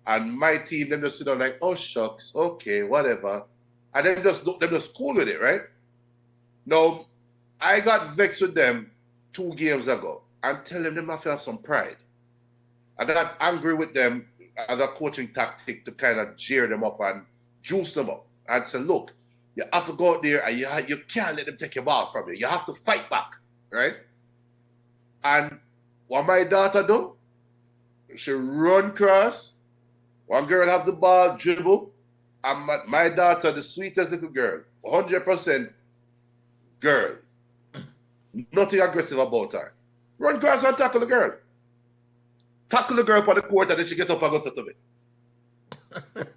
D: And my team, them just sit down like, oh shucks, okay, whatever. And them just cool with it, right? Now, I got vexed with them 2 games ago and tell them they must have some pride. I got angry with them as a coaching tactic to kind of jeer them up and juice them up and say, look, you have to go out there and you can't let them take your ball from you. You have to fight back, right? And what my daughter do, she run cross, one girl have the ball, dribble, and my daughter, the sweetest little girl, 100% girl, nothing aggressive about her. Run cross and tackle the girl. Tackle the girl for the court and then she get up and go to it.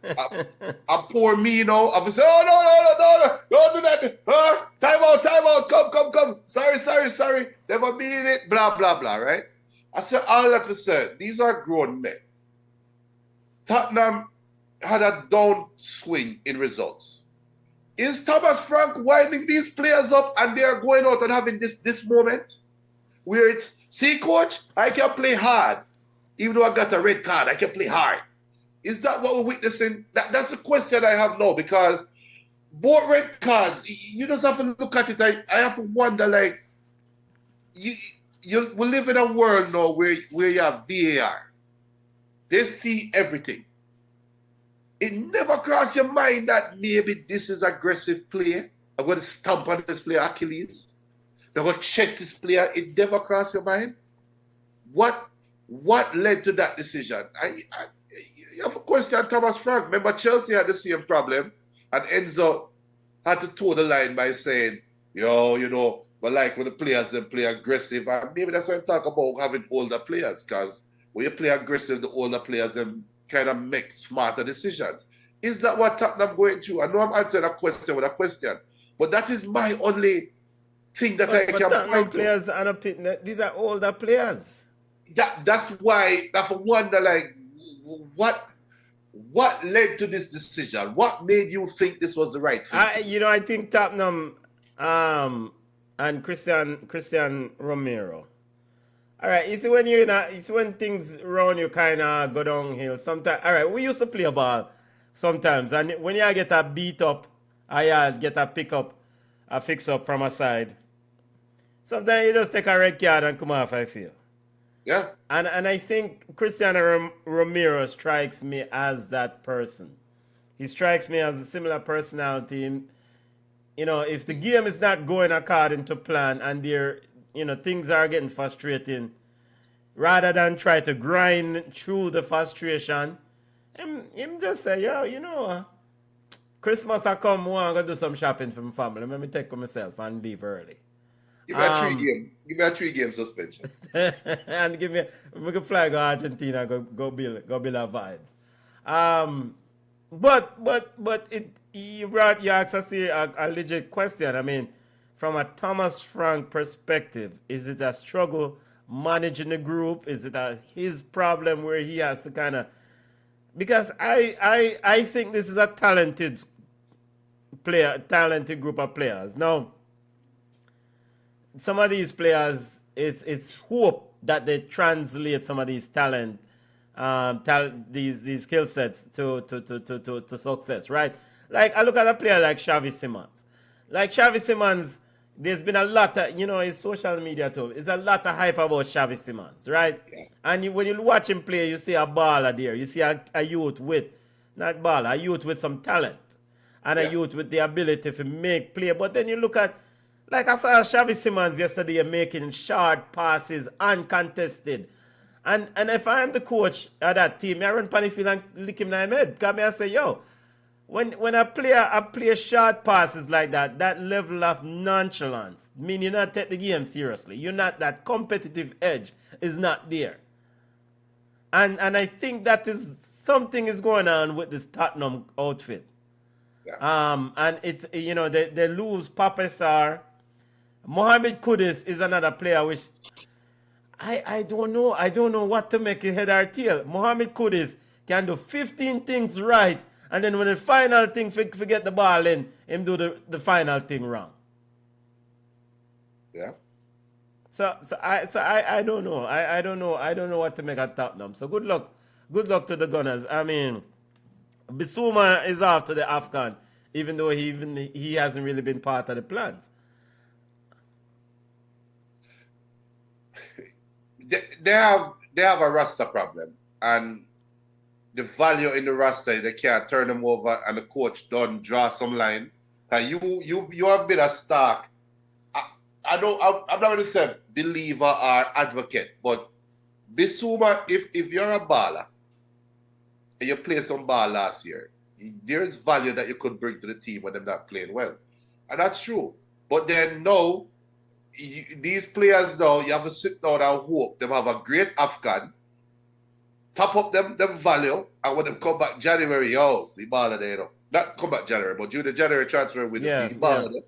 D: And poor me, I say, oh, no, don't do that. Time out, come. Sorry. Never mean it, blah, blah, blah, right? I said all that to say, these are grown men. Tottenham had a downswing in results. Is Thomas Frank winding these players up and they're going out and having this moment where it's, see, coach, I can play hard. Even though I got a red card, I can play hard. Is that what we're witnessing? That's a question I have now, because both red cards, you just have to look at it. I have to wonder, like, we live in a world now where you have VAR. They see everything. It never crossed your mind that maybe this is aggressive play. I'm going to stamp on this player Achilles. They're going to chase this player. It never crossed your mind. What led to that decision? You have a question, Thomas Frank. Remember, Chelsea had the same problem, and Enzo had to toe the line by saying, but like when the players then play aggressive, and maybe that's why I'm talking about having older players, because when you play aggressive, the older players then kind of make smarter decisions. Is that what Tottenham going through? I know I'm answering a question with a question, but that is my only thing that I can point
C: players are not, these are older players.
D: That's why I wonder, like, what led to this decision? What made you think this was the right thing?
C: I think Tottenham and Christian Romero All right, you see when you see when things around you kind of go downhill. Sometimes, all right, we used to play a ball sometimes, and when you get a beat up, or you get a pick up, a fix up from a side, sometimes you just take a red card and come off. I feel.
D: Yeah.
C: And I think Cristiano Romero strikes me as that person. He strikes me as a similar personality. You know, if the game is not going according to plan and things are getting frustrating, rather than try to grind through the frustration, him just say, yo, Christmas I come, I want to do some shopping for my family. Let me take myself and leave early.
D: Give me a 3-game suspension.
C: And we can fly go Argentina, go build our vibes. But you asked us here a legit question. I mean, from a Thomas Frank perspective, is it a struggle managing the group? Is it his problem where he has to kind of, because I think this is a talented group of players. Now, some of these players, it's hope that they translate some of these these skill sets to success, right? Like I look at a player like Xavi Simons. Like Xavi Simons, there's been a lot of, his social media too. There's a lot of hype about Xavi Simons, right? Yeah. And when you watch him play, you see a baller there. You see a youth with, not baller, a youth with some talent. And a youth with the ability to make play. But then you look at, like I saw Xavi Simons yesterday making short passes, uncontested. And if I am the coach of that team, I run pan field and lick him in the head. Because I say, yo, when a player short passes like that, that level of nonchalance, mean you not take the game seriously. You're not, that competitive edge is not there. And I think that is something is going on with this Tottenham outfit. Yeah. And it's, they lose Papa Sarr. Mohamed Kudus is another player which I don't know. I don't know what to make it head or tail. Mohamed Kudus can do 15 things right, and then when the final thing forget the ball in, him do the final thing wrong.
D: Yeah.
C: So I don't know. I don't know what to make at Tottenham. So good luck to the Gunners. I mean, Bissouma is after the AFCON, even though he hasn't really been part of the plans.
D: They have a roster problem, and the value in the roster, they can't turn them over, and the coach don't draw some line. And you have been a star. I'm not going to say believer or advocate, but Bissouma, if you're a baller and you played some ball last year, there's value that you could bring to the team when they're not playing well, and that's true. But then no. These players now, you have to sit down and hope them have a great AFCON, top up them value, and when they come back January, see baller there, not come back January, but during the January transfer window, see baller there.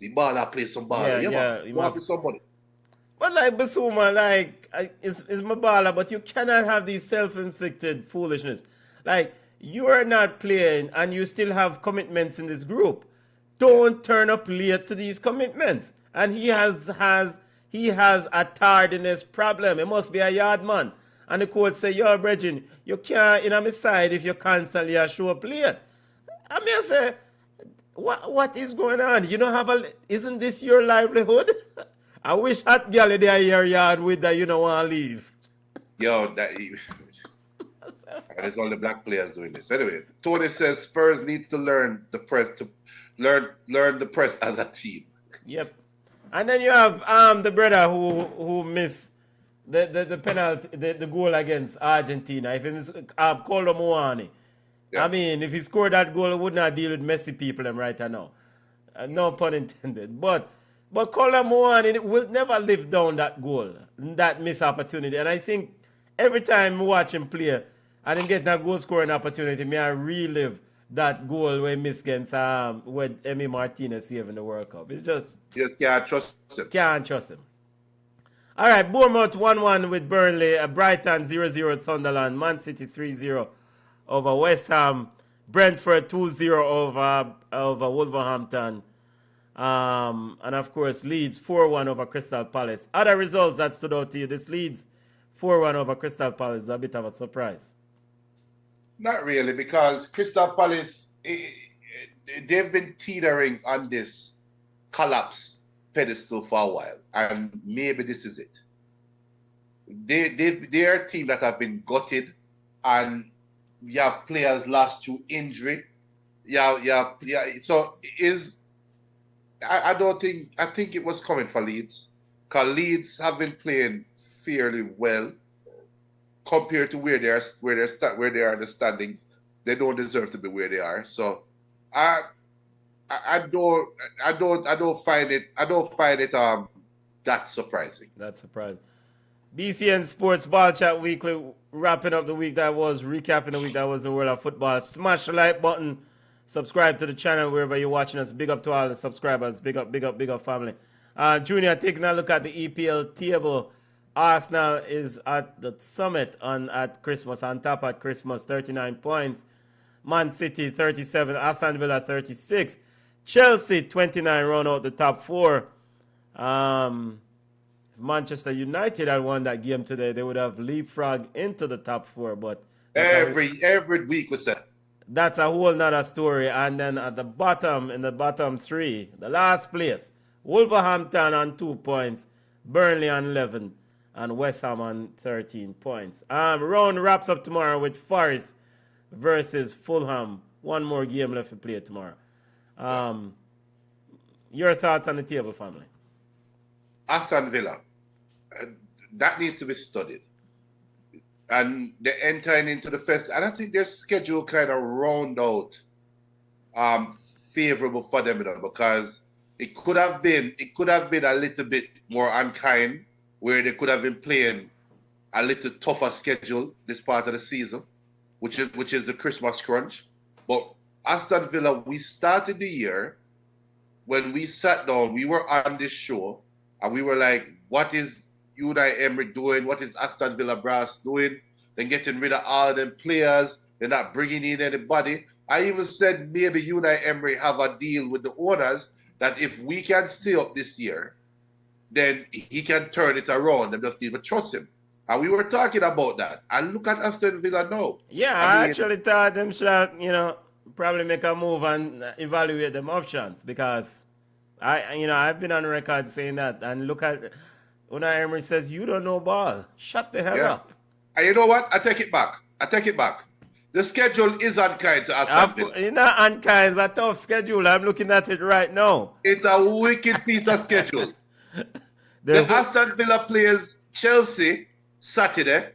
D: See baller play some baller. You want to somebody.
C: But like Bissouma, is my baller, but you cannot have these self-inflicted foolishness. Like, you are not playing and you still have commitments in this group. Don't turn up late to these commitments. And he has a tardiness problem. It must be a yard man. And the coach say, yo, Bridget, you can't in on my side if you constantly show up late. I mean, I say, what is going on? You don't have isn't this your livelihood? I wish hot girl there in your yard with that you don't want to leave.
D: Yo, there's only black players doing this. Anyway, Tony says Spurs need to learn the press the press as a team.
C: Yep. And then you have the brother who missed the penalty, the goal against Argentina. If it's Kolo Muani. Yeah. I mean, if he scored that goal, he would not deal with Messi people right now. No pun intended. But Kolo Muani will never live down that goal, that missed opportunity. And I think every time I watch him play and him get that goal scoring opportunity, I relive that goal where he missed against with Emi Martinez saving the World Cup. It's just...
D: You can't trust him.
C: Can't trust him. All right, Bournemouth 1-1 with Burnley. Brighton 0-0 at Sunderland. Man City 3-0 over West Ham. Brentford 2-0 over Wolverhampton. And of course, Leeds 4-1 over Crystal Palace. Other results that stood out to you, this Leeds 4-1 over Crystal Palace is a bit of a surprise.
D: Not really, because Crystal Palace, they've been teetering on this collapse pedestal for a while, and maybe this is it. They're a team that have been gutted, and you have players lost to injury. So I think it was coming for Leeds, because Leeds have been playing fairly well compared to where they are in the standings. They don't deserve to be where they are. So I don't find it that surprising.
C: That's surprising. BCN Sports Ball Chat Weekly, wrapping up the week that was, recapping the week that was the world of football. Smash the like button, subscribe to the channel wherever you're watching us. Big up to all the subscribers. Big up family. Junior, taking a look at the EPL table. Arsenal is at the summit at Christmas, on top at Christmas, 39 points. Man City 37, Aston Villa 36, Chelsea 29, round out the top four. If Manchester United had won that game today, they would have leapfrogged into the top four. But
D: every week we say
C: that's a whole nother story. And then at the bottom, in the bottom three, the last place, Wolverhampton on 2 points, Burnley on 11, and West Ham on 13 points. Round wraps up tomorrow with Forest versus Fulham. One more game left to play tomorrow. Your thoughts on the table, family?
D: Aston Villa, that needs to be studied. And they're entering into the first, and I think their schedule kind of round out favorable for them, because it could have been a little bit more unkind, where they could have been playing a little tougher schedule this part of the season, which is the Christmas crunch. But Aston Villa, we started the year, when we sat down, we were on this show, and we were like, what is Unai Emery doing? What is Aston Villa brass doing? They're getting rid of all them players. They're not bringing in anybody. I even said maybe Unai Emery have a deal with the owners that if we can stay up this year, then he can turn it around and just even trust him. And we were talking about that. And look at Aston Villa now.
C: Yeah, I actually thought them should, probably make a move and evaluate them options, because I've been on record saying that. And look at Unai Emery says, you don't know ball. Shut the hell up.
D: And you know what? I take it back. The schedule is unkind to Aston Villa.
C: It's not unkind. It's a tough schedule. I'm looking at it right now.
D: It's a wicked piece of schedule. The Aston Villa plays Chelsea Saturday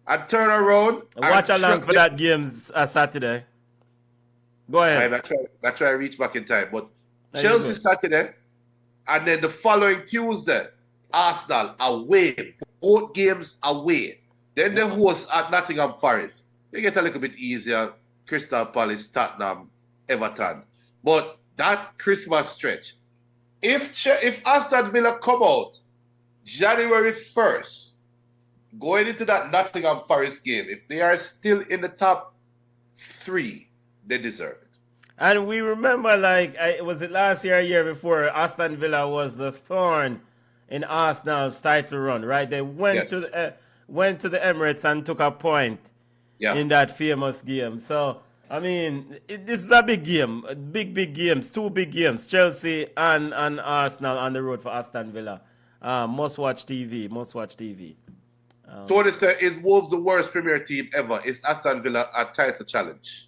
D: and turn around.
C: Watch along for that game Saturday. Go ahead.
D: I try to reach back in time. But Chelsea Saturday, and then the following Tuesday, Arsenal away. Both games away. Then the host at Nottingham Forest. They get a little bit easier. Crystal Palace, Tottenham, Everton. But that Christmas stretch, if Aston Villa come out January 1st, going into that Nottingham Forest game, if they are still in the top three, they deserve it.
C: And we remember, was it last year or year before, Aston Villa was the thorn in Arsenal's title run, right? They went to the Emirates and took a point in that famous game. So, this is a big game. Big games. Two big games. Chelsea and Arsenal on the road for Aston Villa. Must watch TV.
D: Tony said, is Wolves the worst Premier team ever? Is Aston Villa a title challenge?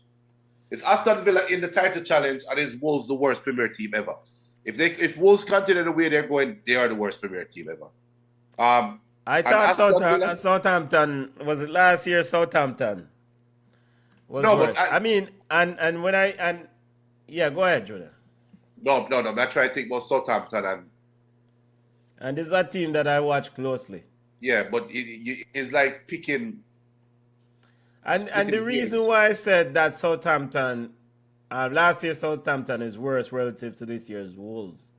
D: Is Aston Villa in the title challenge, and is Wolves the worst Premier team ever? If Wolves continue the way they're going, they are the worst Premier team ever.
C: I thought Southampton, was it last year? Southampton was worse. Go ahead, Julian.
D: No. I'm trying to think about Southampton
C: and this is a team that I watch closely.
D: Yeah, but it's like picking.
C: And the reason why I said that Southampton, last year Southampton is worse relative to this year's Wolves.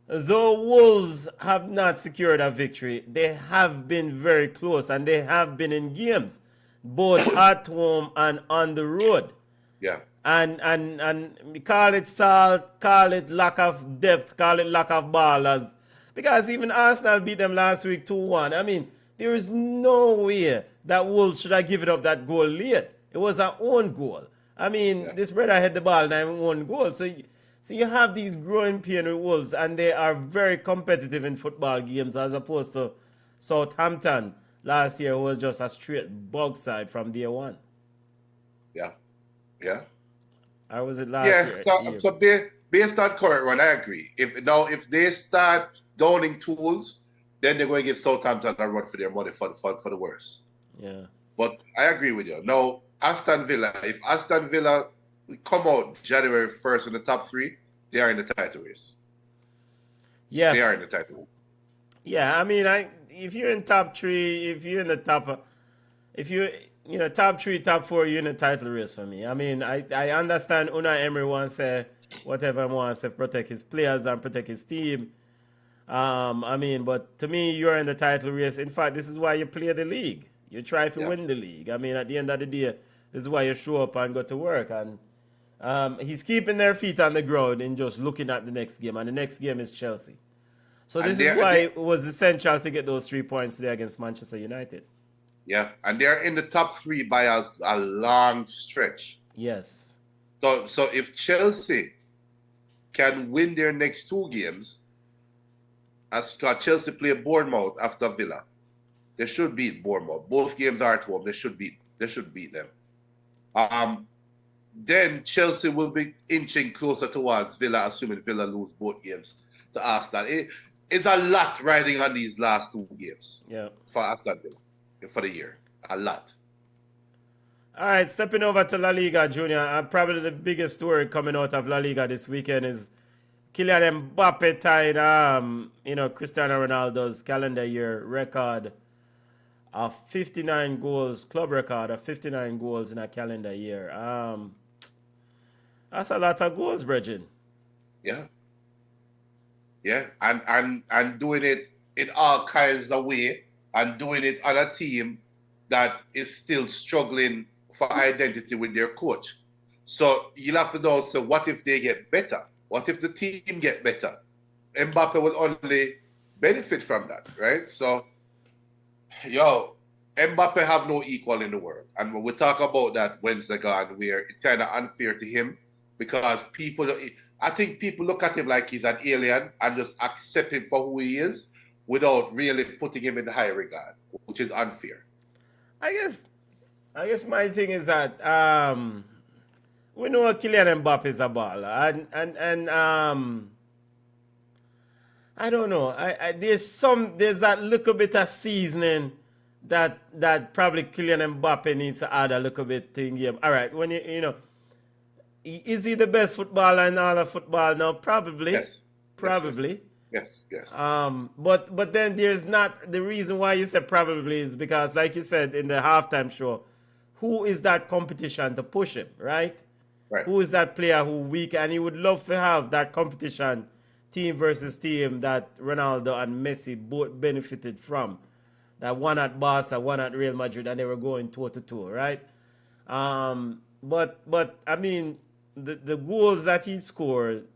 C: Though Wolves have not secured a victory, they have been very close, and they have been in games, both at home and on the road.
D: Yeah.
C: and call it salt, call it lack of depth, call it lack of ballers. Because even Arsenal beat them last week 2-1. I mean, there is no way that Wolves should have given up that goal late. It was our own goal. I mean, this brother had the ball and I won goal. So you have these growing pain with Wolves, and they are very competitive in football games as opposed to Southampton last year, who was just a straight bug side from day one.
D: Yeah. Yeah.
C: Or was it last year?
D: So based on current run, I agree. If they start downing tools, then they're going to give Southampton a run for their money for the worst.
C: Yeah.
D: But I agree with you. Now, if Aston Villa come out January 1st in the top 3, they are in the title race.
C: Yeah.
D: They are in the title race.
C: Yeah, I mean, if you're in top 3, if you're in the top, if you're top 3, top 4, you're in the title race for me. I mean, I understand Unai Emery wants to say whatever he wants to protect his players and protect his team. I mean, but to me, you're in the title race. In fact, this is why you play the league. You try to win the league. I mean, at the end of the day, this is why you show up and go to work. And he's keeping their feet on the ground and just looking at the next game. And the next game is Chelsea. So this is why it was essential to get those 3 points today against Manchester United.
D: Yeah, and they're in the top 3 by a long stretch.
C: Yes.
D: So if Chelsea can win their next 2 games, as Chelsea play Bournemouth after Villa, they should beat Bournemouth. Both games are at home. They should beat them. Then Chelsea will be inching closer towards Villa, assuming Villa lose both games to Arsenal. It's a lot riding on these last 2 games.
C: Yeah.
D: For Aston Villa for the year. A lot.
C: All right, stepping over to La Liga, Junior. Probably the biggest story coming out of La Liga this weekend is Kylian Mbappe tied, Cristiano Ronaldo's calendar year record of 59 goals, club record of 59 goals in a calendar year. That's a lot of goals, Bridget.
D: Yeah. Yeah, and doing it in all kinds of way, and doing it on a team that is still struggling for identity with their coach. So you'll have to know, so what if they get better? What if the team get better? Mbappe will only benefit from that, right? So, Mbappe have no equal in the world. And when we talk about that Wednesday gone, where it's kind of unfair to him because I think people look at him like he's an alien and just accept him for who he is without really putting him in the high regard, which is unfair.
C: I guess my thing is that we know Kylian Mbappe is a baller, and I don't know. There's that little bit of seasoning that probably Kylian Mbappe needs to add a little bit to the game. All right, when is he the best footballer in all of football now? Probably.
D: Yes.
C: Probably.
D: Yes.
C: But then there's not, the reason why you said probably is because, like you said in the halftime show, who is that competition to push him, right?
D: Right.
C: Who is that player who and you would love to have that competition, team versus team, that Ronaldo and Messi both benefited from. That one at Barca, one at Real Madrid, and they were going toe to toe, right? But I mean, the goals that he scored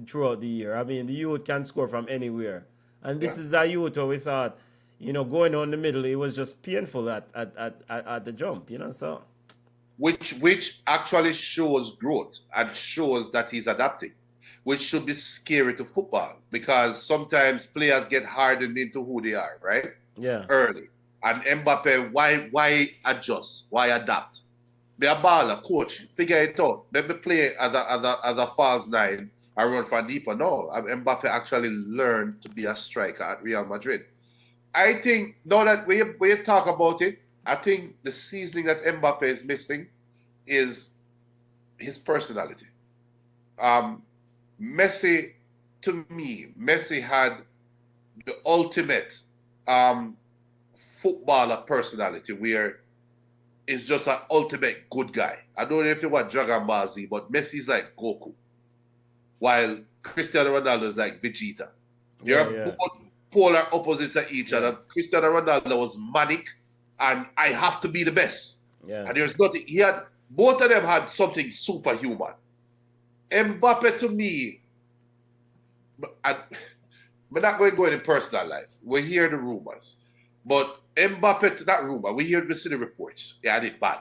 C: throughout the year, I mean, the youth can score from anywhere. And this is a youth where we thought, going on the middle, it was just painful at the jump, so.
D: Which actually shows growth and shows that he's adapting, which should be scary to football because sometimes players get hardened into who they are, right?
C: Yeah.
D: Early. And Mbappe, why adjust? Why adapt? Be a baller, coach, figure it out. Let me play as a false 9 and run for deeper. No, Mbappe actually learned to be a striker at Real Madrid. I think, now that we talk about it, I think the seasoning that Mbappe is missing is his personality. Messi had the ultimate footballer personality where he's just an ultimate good guy. I don't know if you want Dragon Ball Z, but Messi's like Goku, while Cristiano Ronaldo is like Vegeta. They're both polar opposites of each other. Cristiano Ronaldo was manic, and I have to be the best.
C: Yeah.
D: And there's nothing. He had both of them had something superhuman. Mbappe to me, I'm not going to go into personal life. We hear the rumors. But Mbappe, to that rumor, we see the reports. Yeah, and it's bad.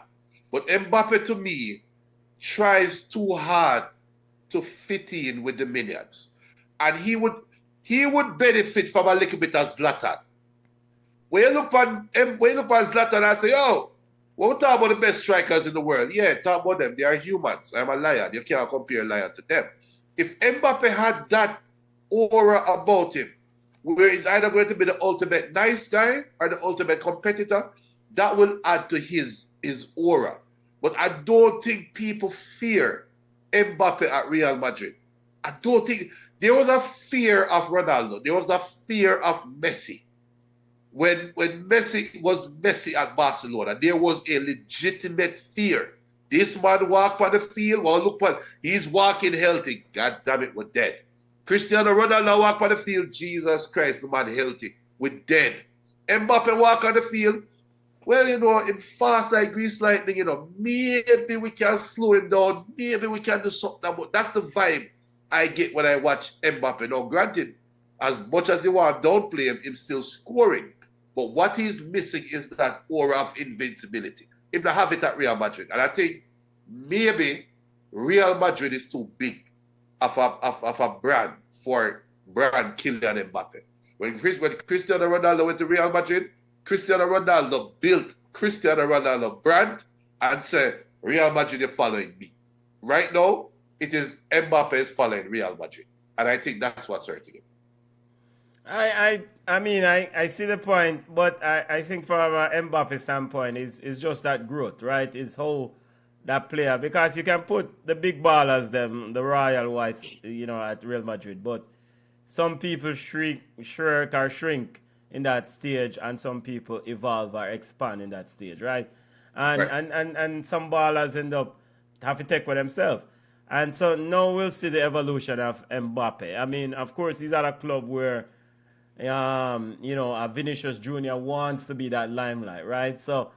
D: But Mbappe to me tries too hard to fit in with the minions. And he would benefit from a little bit of Zlatan. When you look on Zlatan and say, oh, when we talk about the best strikers in the world, yeah, talk about them. They are humans. I'm a lion. You can't compare a lion to them. If Mbappe had that aura about him, where he's either going to be the ultimate nice guy or the ultimate competitor, that will add to his aura. But I don't think people fear Mbappe at Real Madrid. I don't think there was a fear of Ronaldo. There was a fear of Messi. When Messi was Messi at Barcelona, there was a legitimate fear. This man walked on the field. Well, look, he's walking healthy. God damn it, we're dead. Cristiano Ronaldo walk on the field. Jesus Christ, the man healthy. We're dead. Mbappe walk on the field. Well, you know, in fast like grease lightning, you know, maybe we can slow him down. Maybe we can do something. But that's the vibe I get when I watch Mbappe. Now, granted, as much as they want to downplay him, he's still scoring. But what he's missing is that aura of invincibility. He don't have it at Real Madrid. And I think maybe Real Madrid is too big of a brand for brand Kylian Mbappe. When Cristiano Ronaldo went to Real Madrid, Cristiano Ronaldo built Cristiano Ronaldo brand and said, Real Madrid, you're following me. Right now, it is Mbappe is following Real Madrid. And I think that's what's hurting him.
C: I mean, I see the point, but I think from a Mbappe standpoint, it's just that growth, right? It's how that player, because you can put the big ballers, the royal whites, you know, at Real Madrid, but some people shrink in that stage, and some people evolve or expand in that stage, right? And some ballers end up have to take for themselves. And so now we'll see the evolution of Mbappe. I mean, of course, he's at a club where you know, Vinicius Jr. wants to be that limelight, right? So,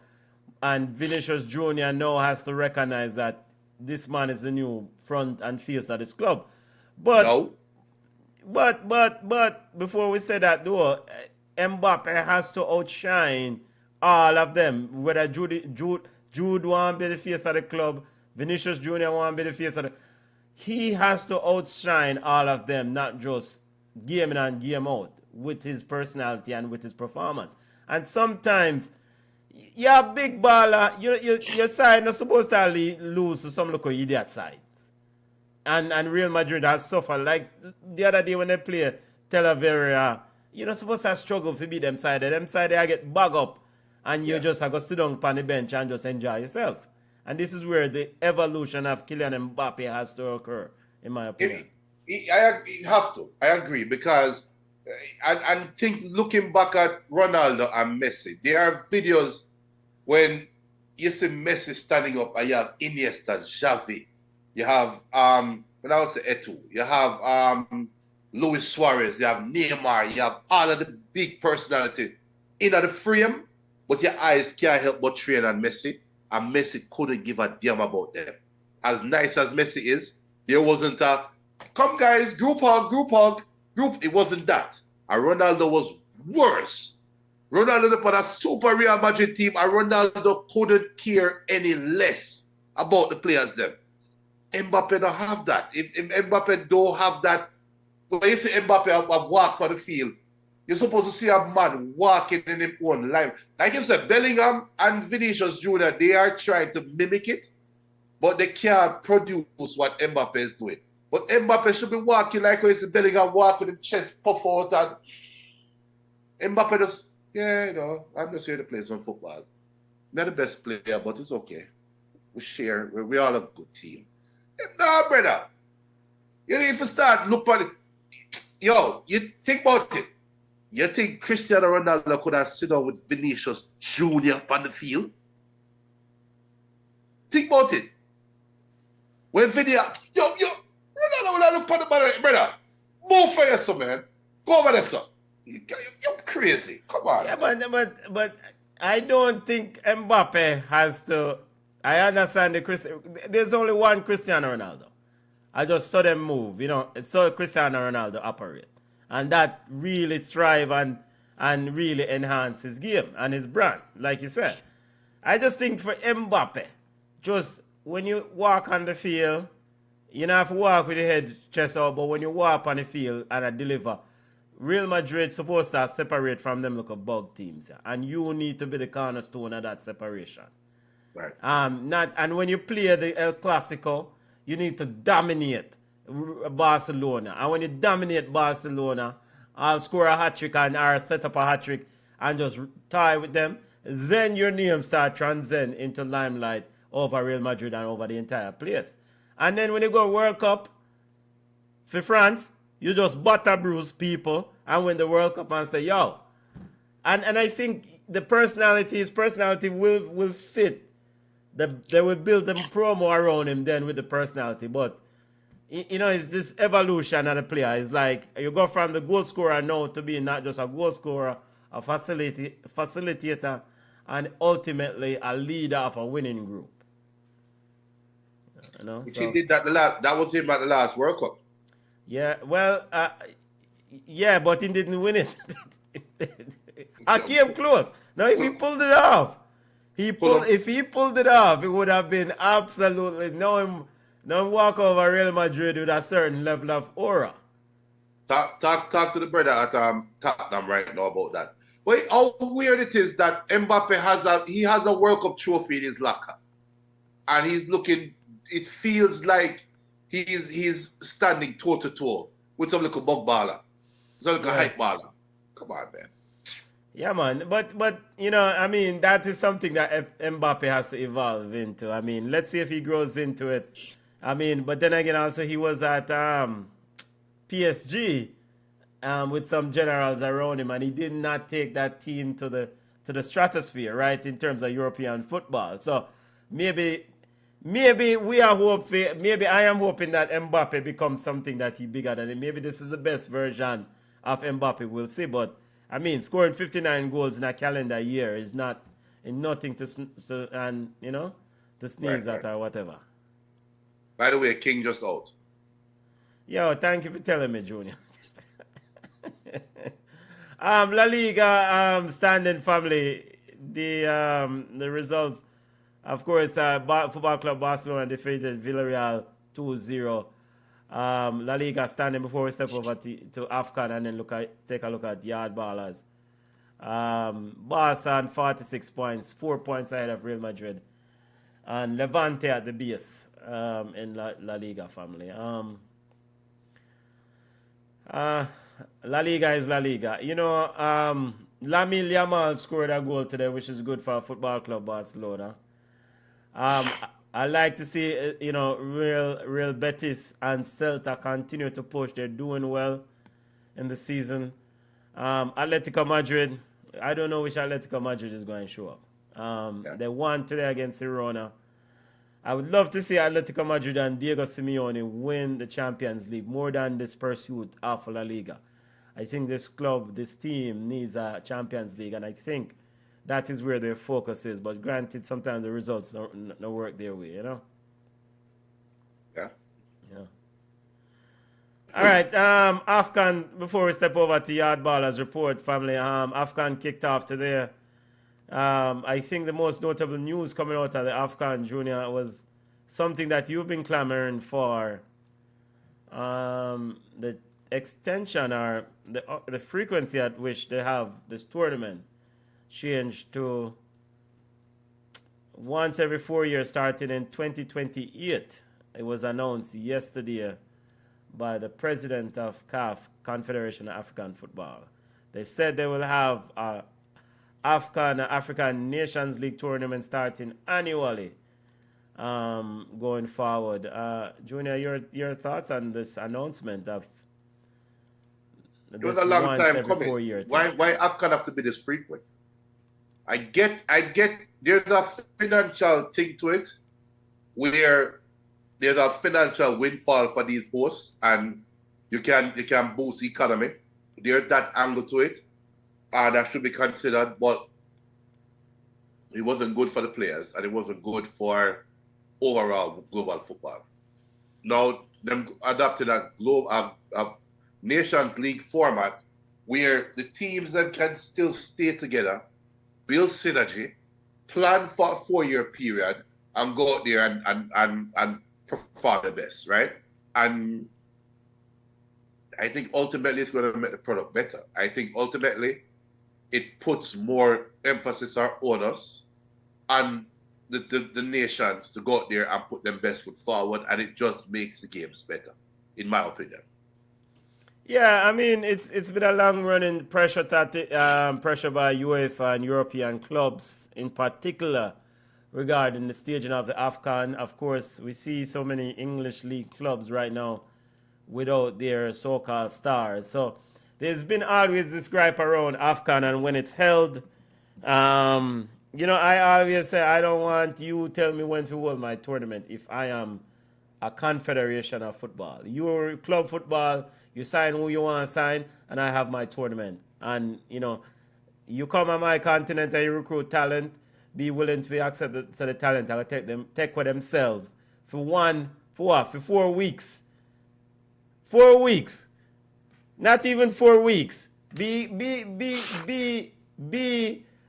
C: and Vinicius Jr. now has to recognize that this man is the new front and face of this club. But,
D: no.
C: but before we say that though, Mbappe has to outshine all of them. Whether Jude want to be the face of the club, Vinicius Jr. want to be the face of the... He has to outshine all of them, not just game in and game out, with his personality and with his performance. And sometimes, you're a big baller, your side not supposed to lose to some local idiot sides. And Real Madrid has suffered. Like the other day when they play Tel Aviv, you're not supposed to struggle to beat them side. Them side, they get bug up. And you just have to sit down on the bench and just enjoy yourself. And this is where the evolution of Kylian Mbappe has to occur, in my opinion.
D: I have to. I agree, because and think, looking back at Ronaldo and Messi, there are videos when you see Messi standing up and you have Iniesta, Xavi, you have when I was the Eto'o, you have Luis Suarez, you have Neymar, you have all of the big personality in the frame, but your eyes can't help but train on Messi, and Messi couldn't give a damn about them. As nice as Messi is, there wasn't a come guys, group hug. It wasn't that. And Ronaldo was worse. Ronaldo put a super Real Madrid team, and Ronaldo couldn't care any less about the players them. Mbappe don't have that. If Mbappe don't have that, when you see Mbappe walk on the field, you're supposed to see a man walking in his own life. Like you said, Bellingham and Vinicius Jr., they are trying to mimic it, but they can't produce what Mbappe is doing. But Mbappe should be walking like how you see Bellingham walk with his chest puff out, and Mbappe just, yeah, you know, I'm just here to play some football. Not the best player, but it's okay. We share. We're all a good team. No, brother. You need to start look at it. Yo, you think about it. You think Cristiano Ronaldo could have sit down with Vinicius Jr. on the field? Think about it. When Ronaldo will look on the ball, brother. Move for yourself, man. Go over there, son. You're crazy. Come on.
C: Yeah, but I don't think Mbappe has to I understand there's only one Cristiano Ronaldo. I just saw them move, saw Cristiano Ronaldo operate. And that really thrive and really enhance his game and his brand, like you said. I just think for Mbappe, just when you walk on the field, you don't have to walk with your head chest out, but when you walk on the field and deliver, Real Madrid supposed to separate from them like a bug teams. And you need to be the cornerstone of that separation.
D: Right.
C: And when you play the El Clasico, you need to dominate Barcelona. And when you dominate Barcelona, I'll score a hat-trick or set up a hat-trick and just tie with them, then your name start transcend into limelight over Real Madrid and over the entire place. And then when you go World Cup for France, you just butter bruise people and win the World Cup and say, yo. And I think his personality will fit. They will build them promo around him then with the personality. But, it's this evolution of the player. It's like you go from the goal scorer now to being not just a goal scorer, a facilitator, and ultimately a leader of a winning group.
D: He did that that was him at the last World Cup.
C: Yeah, well, but he didn't win it. I came close. Now, if he pulled it off, if he pulled it off, it would have been absolutely no walk over Real Madrid with a certain level of aura.
D: Talk to the brother at Tottenham right now about that. Wait, how weird it is that Mbappe has a World Cup trophy in his locker, and he's looking. It feels like he's standing toe to toe with some little bug baller, some little hype baller. Come on, man.
C: Yeah, man. But that is something that Mbappe has to evolve into. I mean, let's see if he grows into it. I mean, but then again, also he was at PSG with some generals around him, and he did not take that team to the stratosphere, right, in terms of European football. So maybe we are hoping. Maybe I am hoping that Mbappe becomes something that he bigger than him. Maybe this is the best version of Mbappe. We'll see. But I mean, scoring 59 goals in a calendar year is nothing to sneeze at or whatever.
D: By the way, King just out.
C: Yo, thank you for telling me, Junior. La Liga standing family. The results. Of course, Football Club Barcelona defeated Villarreal 2-0. La Liga standing before we step over to AFCON and then take a look at Yard Ballers. Barca on 46 points, 4 points ahead of Real Madrid. And Levante at the base in La Liga family. La Liga is La Liga. Lamine Yamal scored a goal today, which is good for Football Club Barcelona. I like to see, Real Betis and Celta continue to push. They're doing well in the season. Atletico Madrid, I don't know which Atletico Madrid is going to show up. They won today against Girona. I would love to see Atletico Madrid and Diego Simeone win the Champions League more than this pursuit of La Liga. I think this team needs a Champions League, and I think that is where their focus is. But granted, sometimes the results don't work their way,
D: Yeah.
C: All right, AFCON, before we step over to Yard Ballers report, family, AFCON kicked off today. I think the most notable news coming out of the AFCON, Junior, was something that you've been clamoring for. The extension or the frequency at which they have this tournament changed to once every 4 years starting in 2028. It was announced yesterday by the president of CAF, Confederation of African Football. They said they will have a AFCON, African Nations League tournament starting annually going forward. Junior, your thoughts on this announcement of
D: it was a long time coming.
C: 4 year
D: Why AFCON have to be this frequent? I get there's a financial thing to it where there's a financial windfall for these hosts and you can boost the economy. There's that angle to it. That should be considered, but it wasn't good for the players, and it wasn't good for overall global football. Now, them adopted a Nations League format where the teams then can still stay together, build synergy, plan for a 4-year period, and go out there and perform the best, right? And I think ultimately it's going to make the product better. I think ultimately it puts more emphasis or onus on the nations to go out there and put their best foot forward, and it just makes the games better, in my opinion.
C: Yeah, I mean, it's been a long-running pressure by UEFA and European clubs in particular regarding the staging of the AFCON. Of course, we see so many English league clubs right now without their so-called stars. So there's been always this gripe around AFCON, and when it's held, I always say I don't want you tell me when to hold my tournament if I am a confederation of football. You're club football, you sign who you want to sign, and I have my tournament. And, you come on my continent and you recruit talent, be willing to accept the talent and take for themselves for 4 weeks. 4 weeks. Not even 4 weeks. Be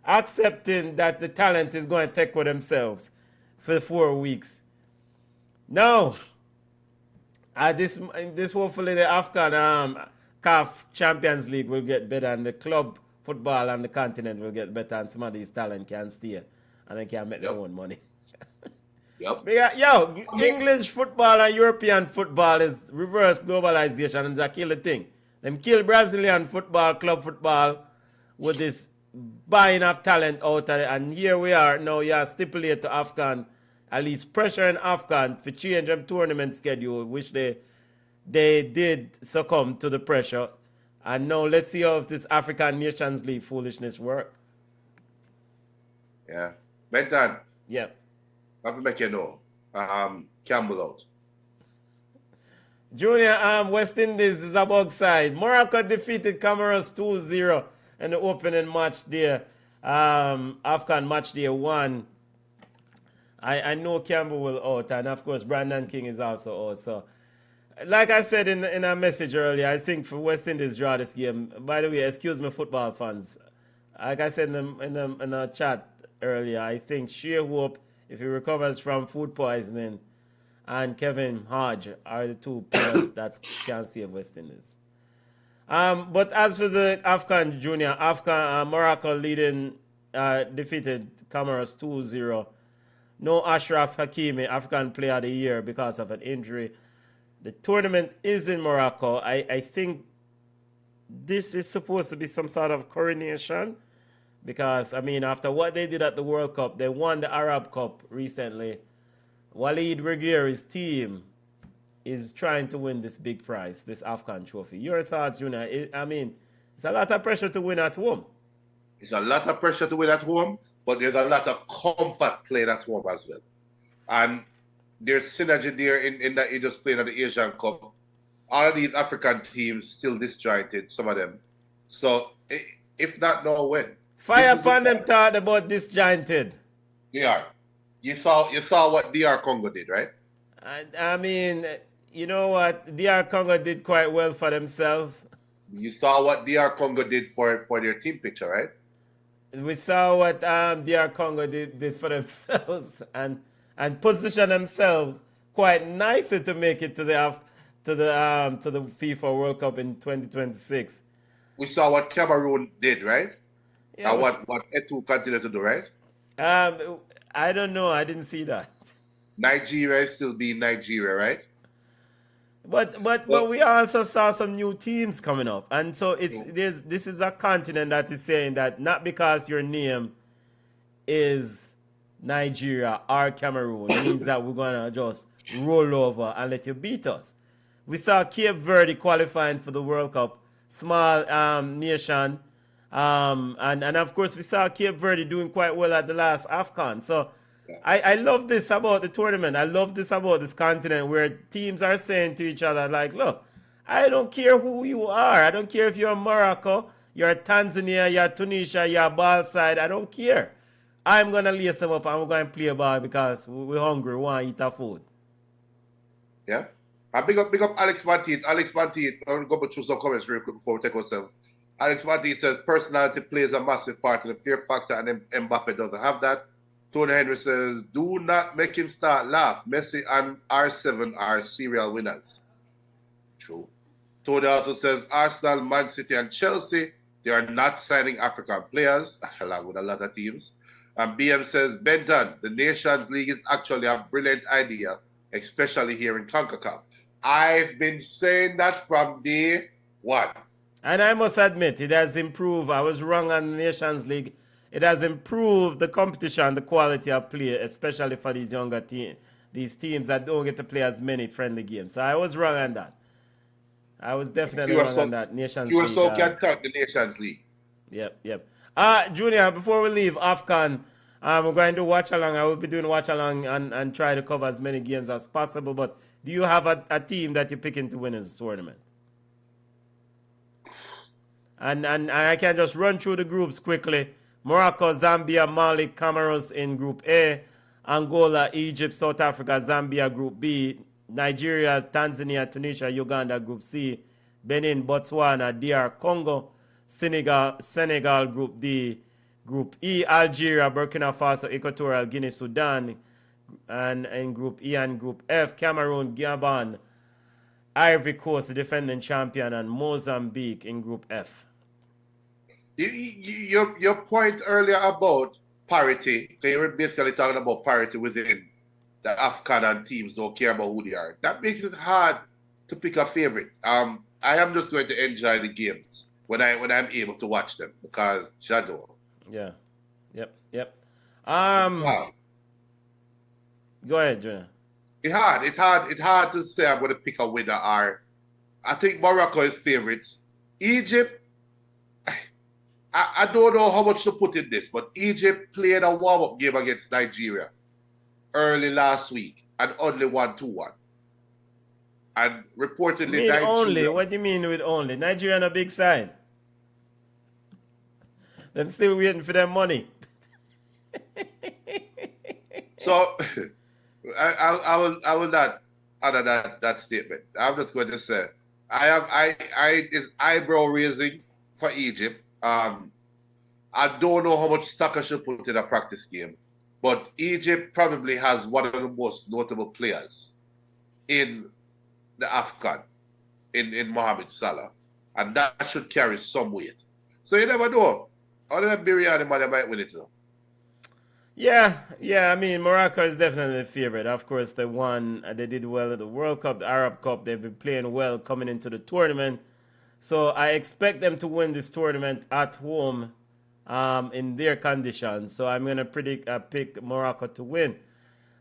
C: accepting that the talent is going to take for themselves for 4 weeks. No. This hopefully the AFCON CAF Champions League will get better, and the club football on the continent will get better, and some of these talent can stay and they can make their own money.
D: Yep.
C: English football and European football is reverse globalization, and that's a killer thing. Them kill Brazilian football, club football, with this buying of talent out of it. And here we are now, stipulate to AFCON, at least pressure in AFCON to change them tournament schedule, which they did succumb to the pressure. And now let's see how this African Nations League foolishness work.
D: Yeah. Benton.
C: Yeah.
D: I have to make you know. Campbell out.
C: Junior, West Indies is a bug side. Morocco defeated Comoros 2-0 in the opening match there. AFCON match day 1. I know Campbell will out, and of course Brandon King is also out. So, like I said in a message earlier, I think for West Indies draw this game. By the way, excuse me, football fans. Like I said in the chat earlier, I think Shea Hope, if he recovers from food poisoning, and Kevin Hodge are the two players that can save West Indies. But as for the AFCON Junior, Morocco defeated Comoros 2-0. No Ashraf Hakimi, African Player of the Year, because of an injury. The tournament is in Morocco. I think this is supposed to be some sort of coronation, because, after what they did at the World Cup, they won the Arab Cup recently. Walid Regueri's team is trying to win this big prize, this AFCON trophy. Your thoughts, Junior? It's a lot of pressure to win at home.
D: It's a lot of pressure to win at home, but there's a lot of comfort playing at home as well. And there's synergy there in that you just playing at the Asian Cup. All of these African teams still disjointed, some of them. So, if not, no win.
C: Fire upon them thought about disjointed.
D: They are. You saw what DR Congo did, right?
C: You know what? DR Congo did quite well for themselves.
D: You saw what DR Congo did for their team picture, right?
C: We saw what DR Congo did for themselves and position themselves quite nicely to make it to the FIFA World Cup in 2026.
D: We saw what Cameroon did, right?
C: Yeah,
D: and what Etu continued to do, right?
C: I don't know. I didn't see that.
D: Nigeria is still being Nigeria, right?
C: But we also saw some new teams coming up, and so this is a continent that is saying that not because your name is Nigeria or Cameroon means that we're gonna just roll over and let you beat us. We saw Cape Verde qualifying for the World Cup, small nation, and of course we saw Cape Verde doing quite well at the last AFCON. So. I love this about the tournament. I love this about this continent where teams are saying to each other, like, look, I don't care who you are. I don't care if you're Morocco, you're Tanzania, you're Tunisia, you're Ball side. I don't care. I'm going to lace them up and we're going to play ball because we're hungry. We want to eat our food.
D: Yeah. And big up Alex Matthew. Alex Matthew, I'm going to go through some comments real quick before we take ourselves. Alex Matthew says personality plays a massive part in the fear factor, and Mbappe doesn't have that. Tony Henry says, do not make him start laugh. Messi and R7 are serial winners. True. Tony also says Arsenal, Man City, and Chelsea, they are not signing African players, along with a lot of teams. And BM says, Benton, the Nations League is actually a brilliant idea, especially here in CONCACAF. I've been saying that from day one.
C: And I must admit, it has improved. I was wrong on the Nations League. It has improved the competition, the quality of play, especially for these younger teams, these teams that don't get to play as many friendly games. So I was wrong on that. I was definitely wrong on that. Nations
D: you
C: League.
D: You also can cut the Nations League.
C: Yep. Junior, before we leave AFCON, we're going to do watch along. I will be doing watch along and try to cover as many games as possible. But do you have a team that you're picking to win this tournament? And I can just run through the groups quickly. Morocco, Zambia, Mali, Comoros in Group A. Angola, Egypt, South Africa, Zambia, Group B. Nigeria, Tanzania, Tunisia, Uganda, Group C. Benin, Botswana, DR Congo. Senegal, Group D. Group E, Algeria, Burkina Faso, Equatorial Guinea, Sudan. And in Group E and Group F, Cameroon, Gabon, Ivory Coast, the defending champion, and Mozambique in Group F.
D: Your point earlier about parity, so you were basically talking about parity within the AFCON, and teams don't care about who they are. That makes it hard to pick a favorite. I am just going to enjoy the games when I'm able to watch them because Shadow.
C: Yeah. Yep. Wow. Go ahead, Jonah.
D: It's hard to say I'm going to pick a winner. Or I think Morocco is favorites. Egypt, I don't know how much to put in this, but Egypt played a warm-up game against Nigeria early last week and only won 2-1. And reportedly,
C: Nigeria, only? What do you mean with only? Nigeria on a big side. Them still waiting for their money.
D: So I will not utter that statement. I'm just going to say is eyebrow raising for Egypt. I don't know how much stock I should put in a practice game, but Egypt probably has one of the most notable players in the AFCON in Mohamed Salah, and that should carry some weight. So you never know. Other than biryani, man, they might win it though.
C: Yeah. I mean, Morocco is definitely the favorite. Of course, they won. They did well at the World Cup, the Arab Cup. They've been playing well coming into the tournament. So I expect them to win this tournament at home in their conditions. So I'm going to pick Morocco to win.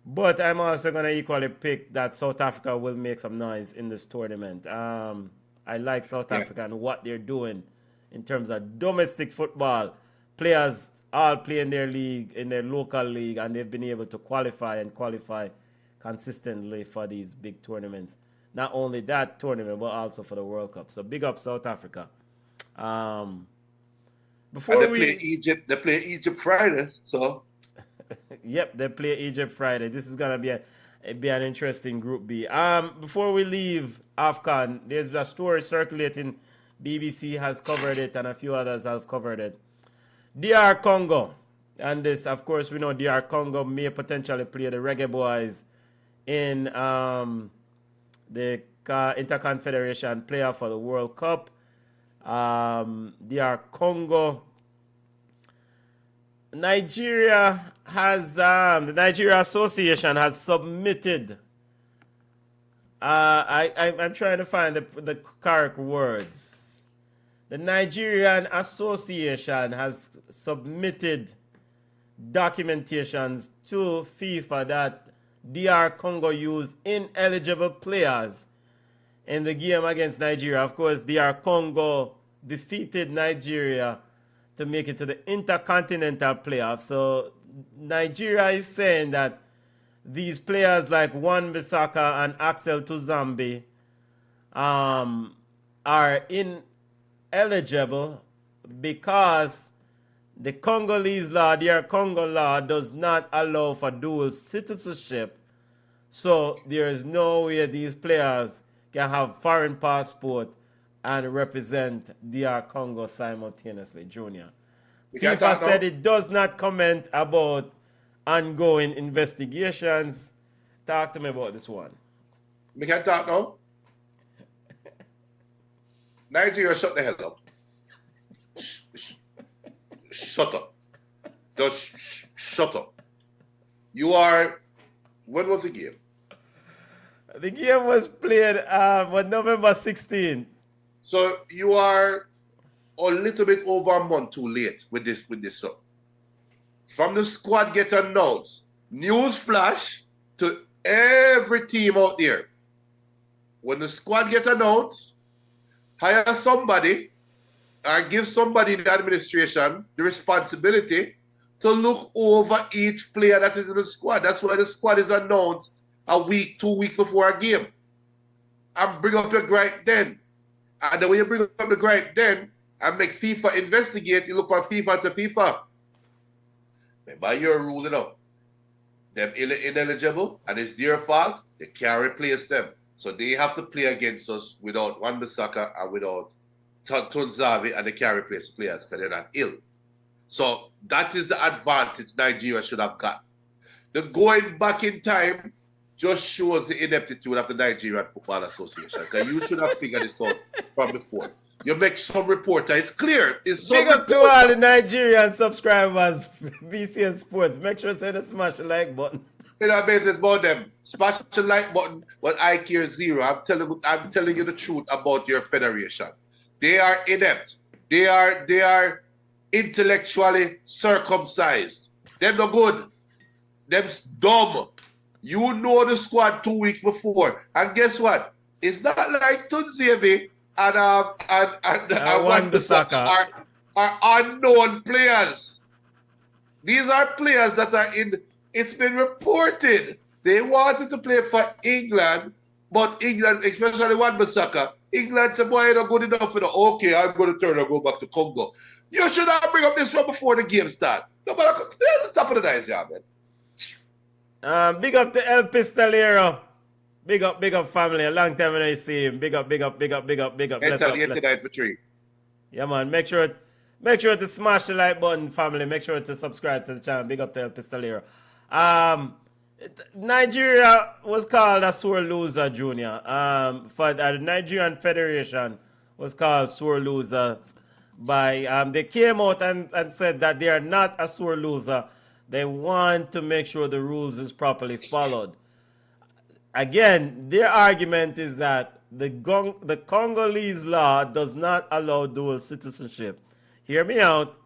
C: But I'm also going to equally pick that South Africa will make some noise in this tournament. I like South Africa and what they're doing in terms of domestic football. Players all play in their league, in their local league, and they've been able to qualify consistently for these big tournaments. Not only that tournament, but also for the World Cup. So big up South Africa.
D: Play Egypt Friday, so.
C: Yep, they play Egypt Friday. This is gonna be an interesting Group B. Before we leave AFCON, there's a story circulating. BBC has covered it, and a few others have covered it. DR Congo, and this, of course, we know DR Congo may potentially play the Reggae Boys in the Interconfederation playoff for the World Cup. DR Congo. Nigeria has the Nigeria Association has submitted. I'm trying to find the correct words. The Nigerian Association has submitted documentations to FIFA that DR Congo used ineligible players in the game against Nigeria. Of course, DR Congo defeated Nigeria to make it to the Intercontinental playoff. So Nigeria is saying that these players like Wan Bissaka and Axel Tuzambi are ineligible because the Congolese law, their Congo law, does not allow for dual citizenship. So there is no way these players can have foreign passport and represent DR Congo simultaneously, Junior. FIFA said it does not comment about ongoing investigations. Talk to me about this one.
D: We can talk now. Nigeria, shut the hell up. Shut up. Just shut up. You are. When was the game?
C: The game was played on November 16th.
D: So you are a little bit over a month too late with this. So from the squad get announced, news flash to every team out there. When the squad get announced, hire somebody or give somebody in the administration the responsibility to look over each player that is in the squad. That's why the squad is announced a week, 2 weeks before a game. And bring up your gripe then. And then when you bring up the gripe then and make FIFA investigate, you look on FIFA and say, FIFA, by your rule, you know, them ineligible and it's their fault, they can't replace them. So they have to play against us without Wan-Bissaka and without Tunzavi, and they can't replace the players because they're not ill. So that is the advantage Nigeria should have got. The going back in time just shows the ineptitude of the Nigerian Football Association. Because you should have figured it out from before. You make some reporter, it's clear. It's
C: Big up to all the Nigerian subscribers, BCN Sports. Make sure to smash the like button.
D: You know, business about them. Smash the like button, but I care zero. I'm telling you the truth about your federation. They are inept. They are intellectually circumcised. They're no good. Them's dumb. You know the squad 2 weeks before. And guess what? It's not like Tunzavi and
C: Wan-Bissaka
D: are unknown players. These are players that are in. It's been reported they wanted to play for England, but England, especially Wan-Bissaka, England said, boy, you're not good enough for the okay, I'm going to turn and go back to Congo. You should not bring up this one before the game start. No, but stop with the nice, yeah, man.
C: Big up to El Pistolero. Big up family. A long time when I see him. Big up. Bless up.
D: For 3.
C: Yeah, man. Make sure to smash the like button, family. Make sure to subscribe to the channel. Big up to El Pistolero. Nigeria was called a sore loser, Junior. For the Nigerian Federation was called sore losers by they came out and said that they are not a sore loser. They want to make sure the rules is properly followed. Again, their argument is that the Congolese law does not allow dual citizenship. Hear me out.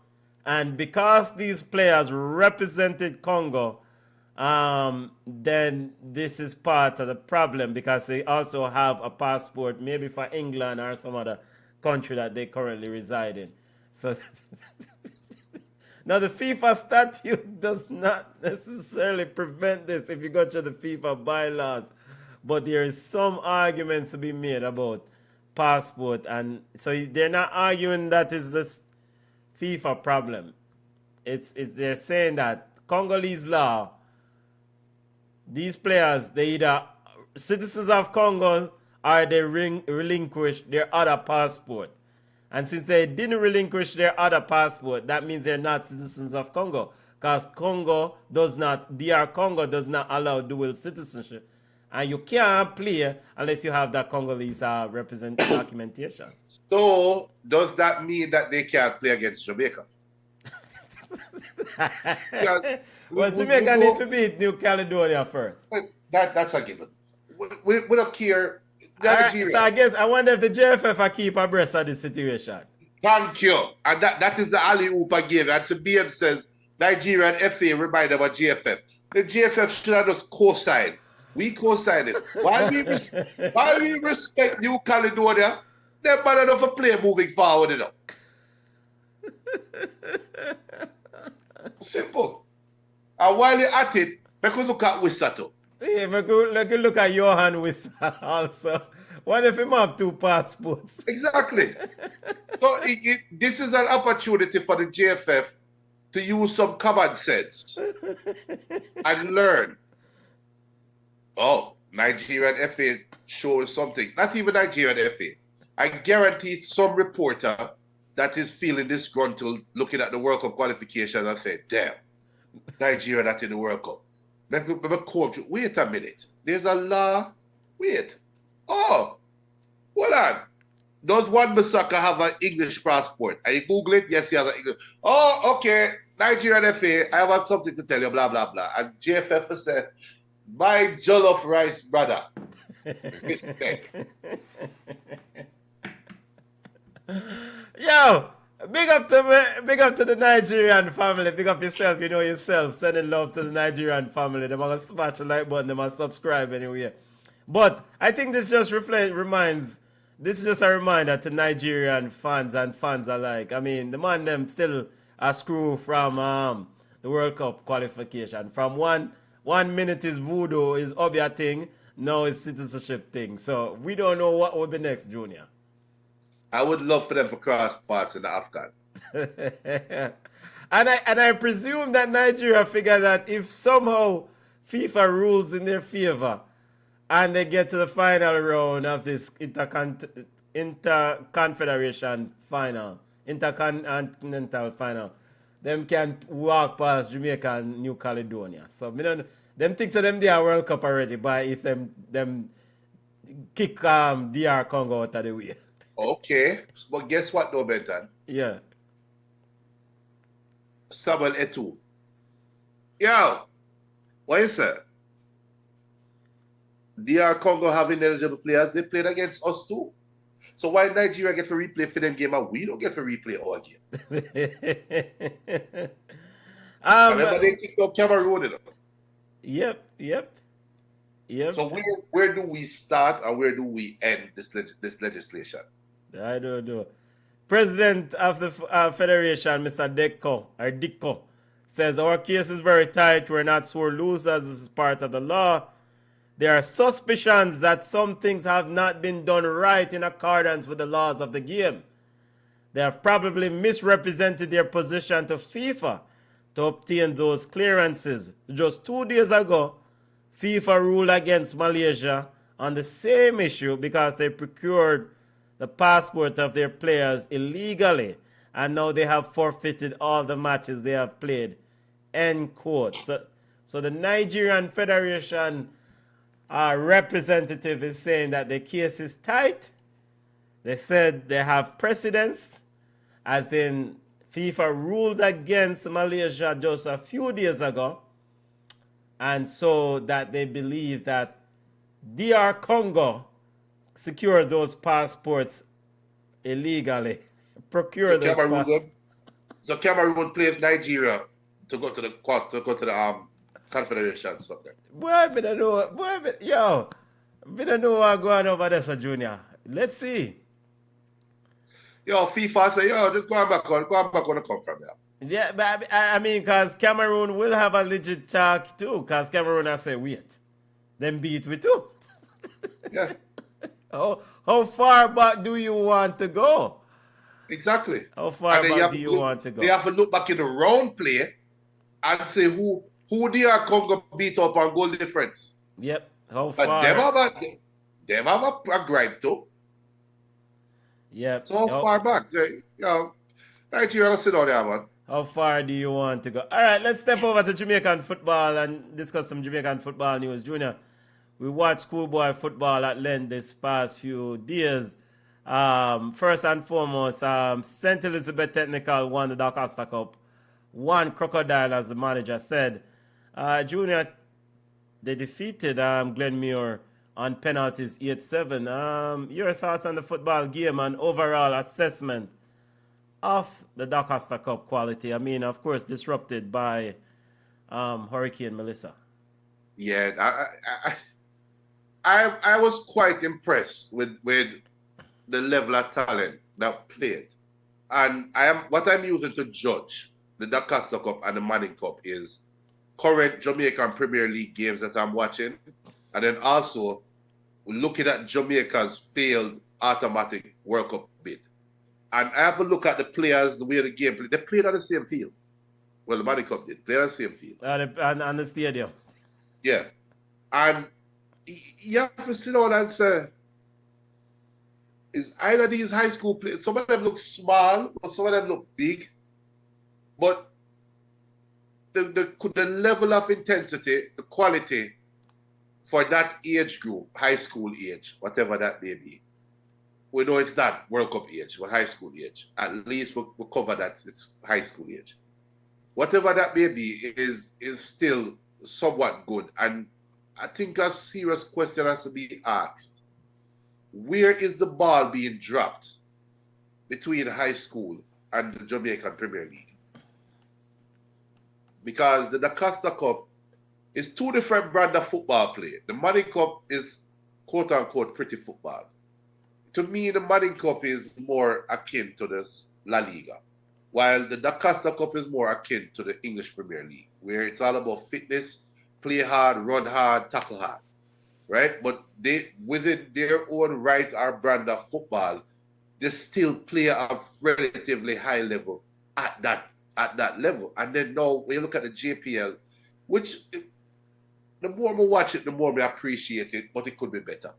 C: And because these players represented Congo, then this is part of the problem because they also have a passport maybe for England or some other country that they currently reside in. So now the FIFA statute does not necessarily prevent this if you go to the FIFA bylaws, but there is some arguments to be made about passport, and so they're not arguing that is this FIFA problem. They're saying that Congolese law, these players, they either citizens of Congo or they relinquish their other passport. And since they didn't relinquish their other passport, that means they're not citizens of Congo. Because DR Congo does not allow dual citizenship. And you can't play unless you have that Congolese documentation.
D: So, does that mean that they can't play against Jamaica?
C: Well, Jamaica needs to beat New Caledonia first.
D: That's a given. We don't care.
C: So I wonder if the JFF are keep abreast of the situation.
D: Thank you. And that is the alley-oop I gave. And BM says Nigeria and FA remind about GFF. The GFF should have just co-signed. We co-signed it. While we respect New Caledonia, they're bad enough to play moving forward, you know. Simple. And while you're at it, we could look at Wisato.
C: Yeah, we could look at Johan Wisato also. What if him have 2 passports?
D: Exactly. So this is an opportunity for the JFF to use some common sense and learn. Oh, Nigerian FA shows something. Not even Nigerian FA. I guarantee it's some reporter that is feeling disgruntled looking at the World Cup qualifications and say, damn, Nigeria not in the World Cup. Wait a minute. There's a law. Wait. Oh, hold on. Does one Bissaka have an English passport? And you Google it, yes, he has an English. Oh, okay. Nigerian FA, I have something to tell you, blah, blah, blah. And JFF said, my jollof rice brother. Respect.
C: Yo, big up to the Nigerian family. Big up yourself, you know yourself. Sending love to the Nigerian family. They're gonna smash the like button, they're gonna subscribe anyway. But I think this just this is just a reminder to Nigerian fans and fans alike. I mean, the man them still a screw from the World Cup qualification. From one minute is voodoo, is Obia thing, now it's citizenship thing. So we don't know what will be next, Junior.
D: I would love for them to cross paths in the AFCON.
C: and I presume that Nigeria figure that if somehow FIFA rules in their favor and they get to the final round of this interconfederation final, intercontinental final, them can walk past Jamaica and New Caledonia. So them think to them they are World Cup already, but if them kick DR Congo out of the way.
D: Okay, but guess what though, Benton?
C: Yeah.
D: Samuel Eto'o. Yo, what is it? DR Congo having eligible players, they played against us too. So why Nigeria get to replay for them game and we don't get to replay our game? Remember they kicked out Cameroon, you know?
C: Yep.
D: So where do we start and where do we end this legislation?
C: I don't know. President of the Federation, Mr. Dicko, says our case is very tight. We're not sore losers. This is part of the law. There are suspicions that some things have not been done right in accordance with the laws of the game. They have probably misrepresented their position to FIFA to obtain those clearances. Just 2 days ago, FIFA ruled against Malaysia on the same issue because they procured the passport of their players illegally, and now they have forfeited all the matches they have played. End quote. So the Nigerian Federation representative is saying that the case is tight. They said they have precedents, as in FIFA ruled against Malaysia just a few days ago, and so that they believe that DR Congo secured those passports illegally. Procure those passports.
D: So Cameroon plays Nigeria to go to the Confederation. Something.
C: Boy, I don't know. Yo, I don't know what's going over there, Sir Junior. Let's see.
D: Yo, FIFA say, yo, just go back on the come from there.
C: Yeah, but I mean, because Cameroon will have a legit talk too, because Cameroon has say, wait, then beat we too.
D: Yeah.
C: How far back do you want to go?
D: Exactly.
C: How far back do you want to go?
D: They have to look back in the round play and say who DR Congo beat up on goal difference.
C: Yep. How
D: But
C: far?
D: them have a gripe too.
C: Yep.
D: So how far back? Nigeria sit down there, man.
C: How far do you want to go? All right, let's step over to Jamaican football and discuss some Jamaican football news. Junior, we watched schoolboy football at length this past few days. First and foremost, St. Elizabeth Technical won the Doncaster Cup. One Crocodile, as the manager said. Junior, they defeated Glenmuir on penalties 8-7. Your thoughts on the football game and overall assessment of the Doncaster Cup quality? I mean, of course, disrupted by Hurricane Melissa.
D: Yeah, I was quite impressed with the level of talent that played. And what I'm using to judge the Doncaster Cup and the Manning Cup is current Jamaican Premier League games that I'm watching, and then also looking at Jamaica's failed automatic World Cup bid. And I have to look at the players, the way the game played. They played on the same field. Well, the Money Cup did play on the same field.
C: And the stadium.
D: Yeah. And you have to sit down and say, is either these high school players, some of them look small, but some of them look big. But the level of intensity, the quality for that age group, high school age, whatever that may be, we know it's not World Cup age, but high school age. At least we'll cover that it's high school age. Whatever that may be is still somewhat good. And I think a serious question has to be asked. Where is the ball being dropped between high school and the Jamaican Premier League? Because the Costa Cup is two different brand of football play. The Money Cup is quote-unquote pretty football. To me, the Money Cup is more akin to the La Liga, while the Da Costa Cup is more akin to the English Premier League, where it's all about fitness, play hard, run hard, tackle hard, right? But they, within their own right or brand of football, they still play a relatively high level at that level. And then now, when you look at the JPL, which the more we watch it, the more we appreciate it, but it could be better.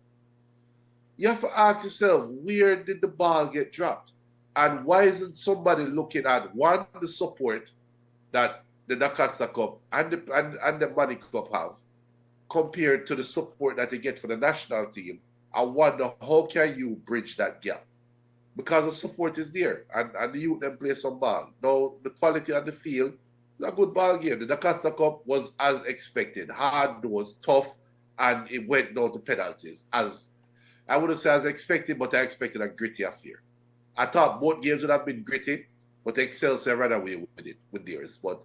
D: You have to ask yourself, where did the ball get dropped? And why isn't somebody looking at, one, the support that the Da Costa Cup and the Money Cup have compared to the support that they get for the national team? I wonder, how can you bridge that gap? Because the support is there, and the youth then play some ball. Now, the quality of the field, it's a good ball game. The Da Costa Cup was as expected, hard-nosed, tough, and it went down to penalties. As I wouldn't say as expected, but I expected a gritty affair. I thought both games would have been gritty, but Excelsior ran away with it, with theirs. But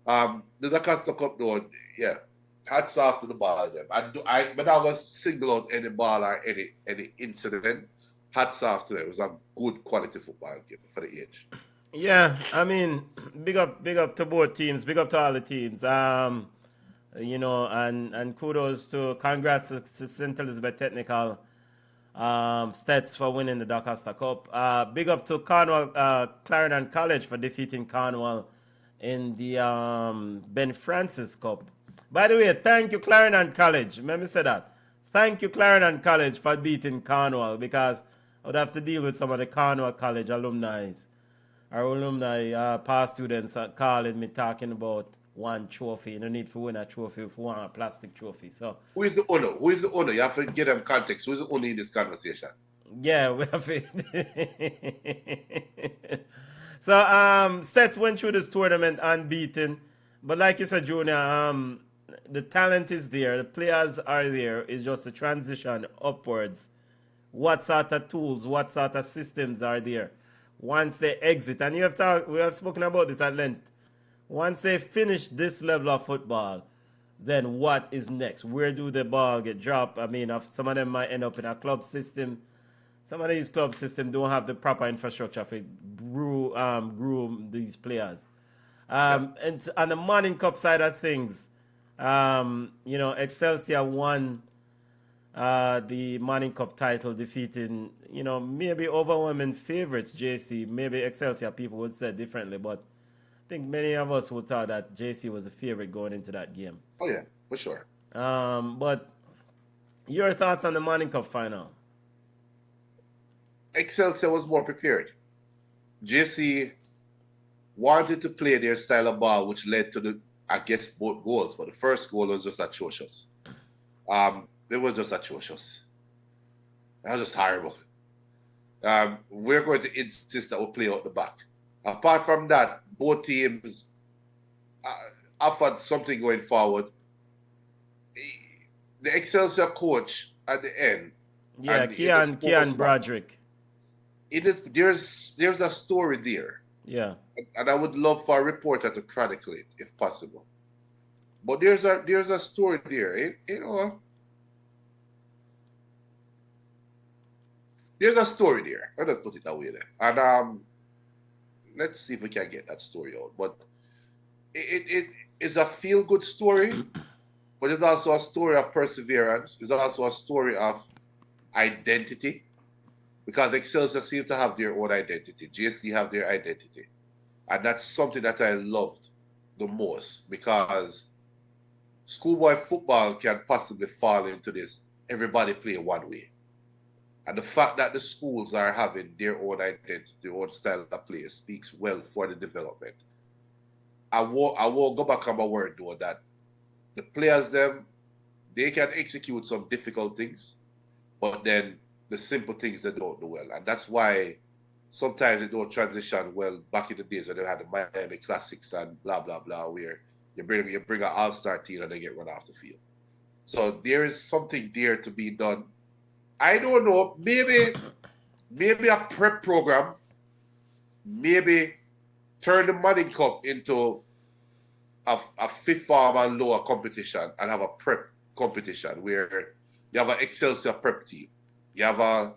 D: the Da Costa Cup, though, yeah, hats off to the ball. Them. When I was single out any ball or any incident, hats off to them. It was a good quality football game for the age.
C: Yeah, I mean, big up to both teams, big up to all the teams. You know, and kudos to, congrats to St. Elizabeth Technical, STETHS for winning the Da Costa Cup. Big up to Cornwall, Clarendon College for defeating Cornwall in the Ben Francis Cup. By the way, thank you Clarendon College. Let me say that. Thank you Clarendon College for beating Cornwall, because I would have to deal with some of the Cornwall College alumni. Our alumni, past students are calling me, talking about one trophy. You don't need to win a trophy if you want a plastic trophy. So
D: who is the owner? Who is the owner? You have to give them context. Who is the owner in this conversation?
C: Yeah, we have it. So STETHS went through this tournament unbeaten. But like you said, Junior, the talent is there, the players are there. It's just a transition upwards. What sort of tools, what sort of systems are there once they exit? And we have spoken about this at length. Once they finish this level of football, then what is next? Where do the ball get dropped? I mean, some of them might end up in a club system. Some of these club systems don't have the proper infrastructure for groom these players. And on the Morning Cup side of things, you know, Excelsior won the Morning Cup title, defeating, you know, maybe overwhelming favorites, JC. Maybe Excelsior people would say differently, but I think many of us would thought that JC was a favorite going into that game.
D: Oh yeah, for sure.
C: But your thoughts on the Morning Cup final?
D: Excelsior was more prepared. JC wanted to play their style of ball, which led to both goals. But the first goal was just atrocious. It was just atrocious. That was just horrible. We're going to insist that we'll play out the back. Apart from that, both teams offered something going forward. The Excelsior coach at the end.
C: Yeah, Kean Broderick.
D: There's a story there.
C: Yeah.
D: And I would love for a reporter to chronicle it if possible. But there's a story there. You know, there's a story there. I'll just put it that way there. And let's see if we can get that story out. But it's a feel-good story, but it's also a story of perseverance. It's also a story of identity, because Excelsior seem to have their own identity. JC have their identity. And that's something that I loved the most, because schoolboy football can possibly fall into this everybody play one way. And the fact that the schools are having their own identity, their own style of play speaks well for the development. I won't go back on my word though that the players they can execute some difficult things, but then the simple things they don't do well. And that's why sometimes they don't transition well. Back in the days when they had the Miami Classics and blah blah blah, where you bring an all-star team and they get run off the field. So there is something there to be done. I don't know, maybe a prep program, maybe turn the Manning Cup into a fifth form and lower competition and have a prep competition where you have an Excelsior prep team, you have a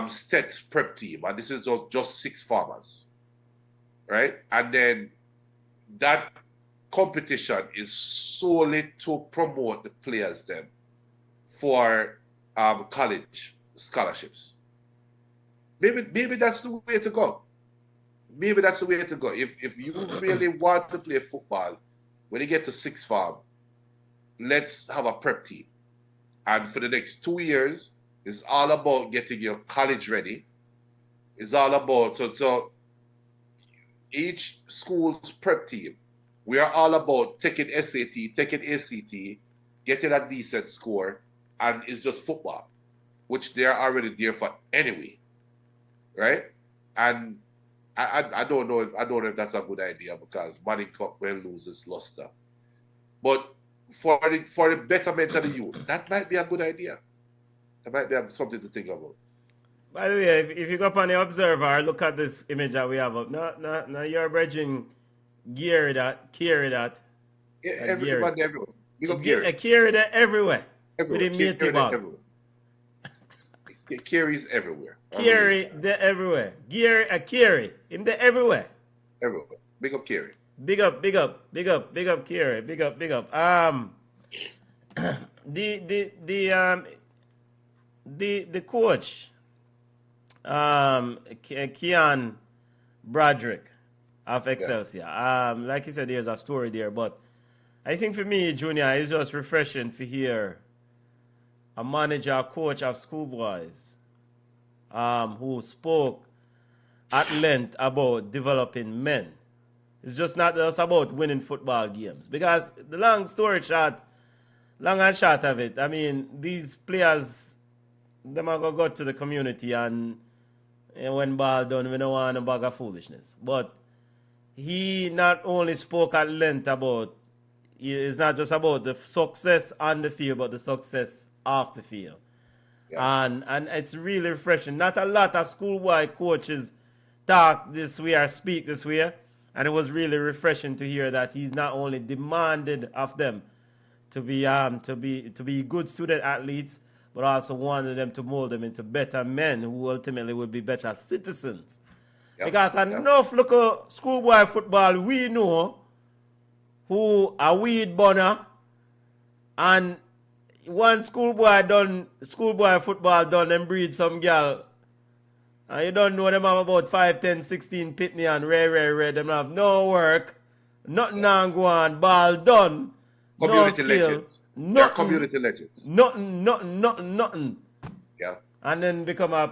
D: STETHS prep team, and this is just 6 farmers, right? And then that competition is solely to promote the players then for college scholarships. Maybe that's the way to go. Maybe that's the way to go. If you really want to play football, when you get to 6th form, let's have a prep team. And for the next 2 years, it's all about getting your college ready. It's all about, so each school's prep team, we are all about taking SAT, taking ACT, getting a decent score, and it's just football, which they're already there for anyway, right? And I don't know if that's a good idea, because Manning Cup will lose its luster. But for the betterment of the youth, that might be a good idea. That might be something to think about.
C: By the way, if you go up on the Observer, look at this image that we have up. Now you're bridging carry that.
D: Yeah, everybody everywhere. We got Gary.
C: Carry that everywhere. With the
D: Carry
C: matey bag.
D: Carries everywhere.
C: Carry the everywhere. Carry him the everywhere.
D: Everywhere. Big up Carry.
C: Big up Carey. Big up. The coach, Kean Broderick of Excelsior. Like you said, there's a story there, but I think for me, Junior, it's just refreshing to hear a manager, a coach of schoolboys, who spoke at length about developing men. It's just not just about winning football games. Because the long and short of it, I mean, these players, them are going to go to the community and when ball done, we don't want a bag of foolishness. But he not only spoke at length about, it's not just about the success on the field, but the success off the field. Yeah. And it's really refreshing. Not a lot of schoolboy coaches talk this way or speak this way. And it was really refreshing to hear that he's not only demanded of them to be good student athletes, but also wanted them to mold them into better men who ultimately will be better citizens. Yep. Because enough local schoolboy football we know who are weed burner, and one schoolboy football done and breed some girl. And you don't know them have about 5, 10, 16 pitney and rare. Them have no work, nothing on go on, ball done,
D: community
C: no skill.
D: Legends. They're community legends.
C: Nothing.
D: Yeah.
C: And then become a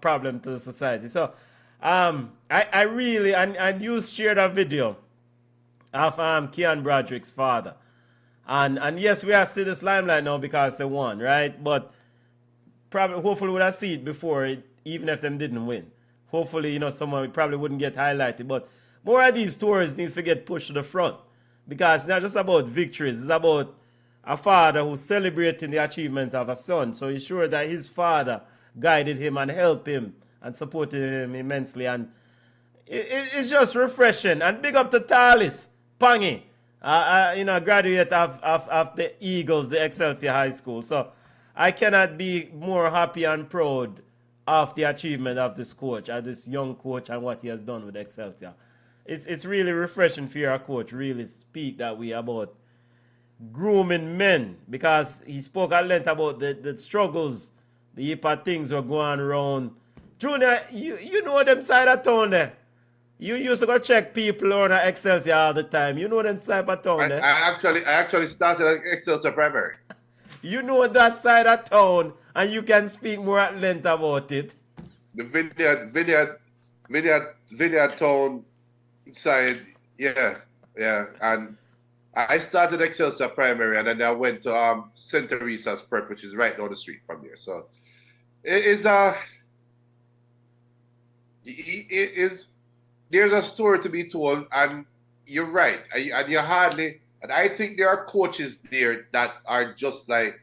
C: problem to the society. So, I really, and you shared a video of Kean Broderick's father. And yes, we are still this limelight now because they won, right? But hopefully we'd have seen it before, even if them didn't win. Hopefully, someone probably wouldn't get highlighted. But more of these stories needs to get pushed to the front. Because it's not just about victories. It's about a father who's celebrating the achievement of a son. So he's sure that his father guided him and helped him and supported him immensely. And it's just refreshing. And big up to Talis Pangi, a graduate of the Eagles, the Excelsior High School. So I cannot be more happy and proud of the achievement of this coach, this young coach, and what he has done with Excelsior. It's really refreshing for your coach really speak that way about grooming men, because he spoke at length about the struggles, the heap of things were going around. Junior, you know them side of town there. You used to go check people on Excelsior all the time. You know them type of town, eh?
D: I actually started at Excelsior Primary.
C: You know that side of town, and you can speak more at length about it.
D: The Vineyard Town side, yeah. And I started Excelsior Primary, and then I went to St. Teresa's Prep, which is right down the street from there. So it is there's a story to be told, and you're right. And I think there are coaches there that are just like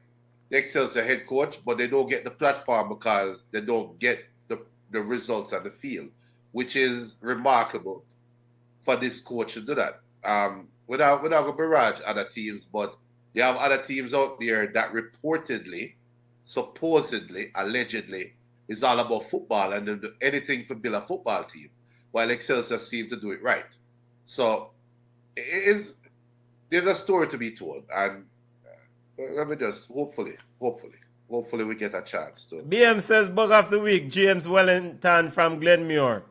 D: the Excelsior head coach, but they don't get the platform because they don't get the results on the field, which is remarkable for this coach to do that. Without a barrage other teams, but you have other teams out there that reportedly, supposedly, allegedly is all about football and they do anything for build a football team, while Excelsior seem to do it right. So there's a story to be told, and let me just hopefully we get a chance to.
C: BM says bug of the week, James Wellington from Glenmuir.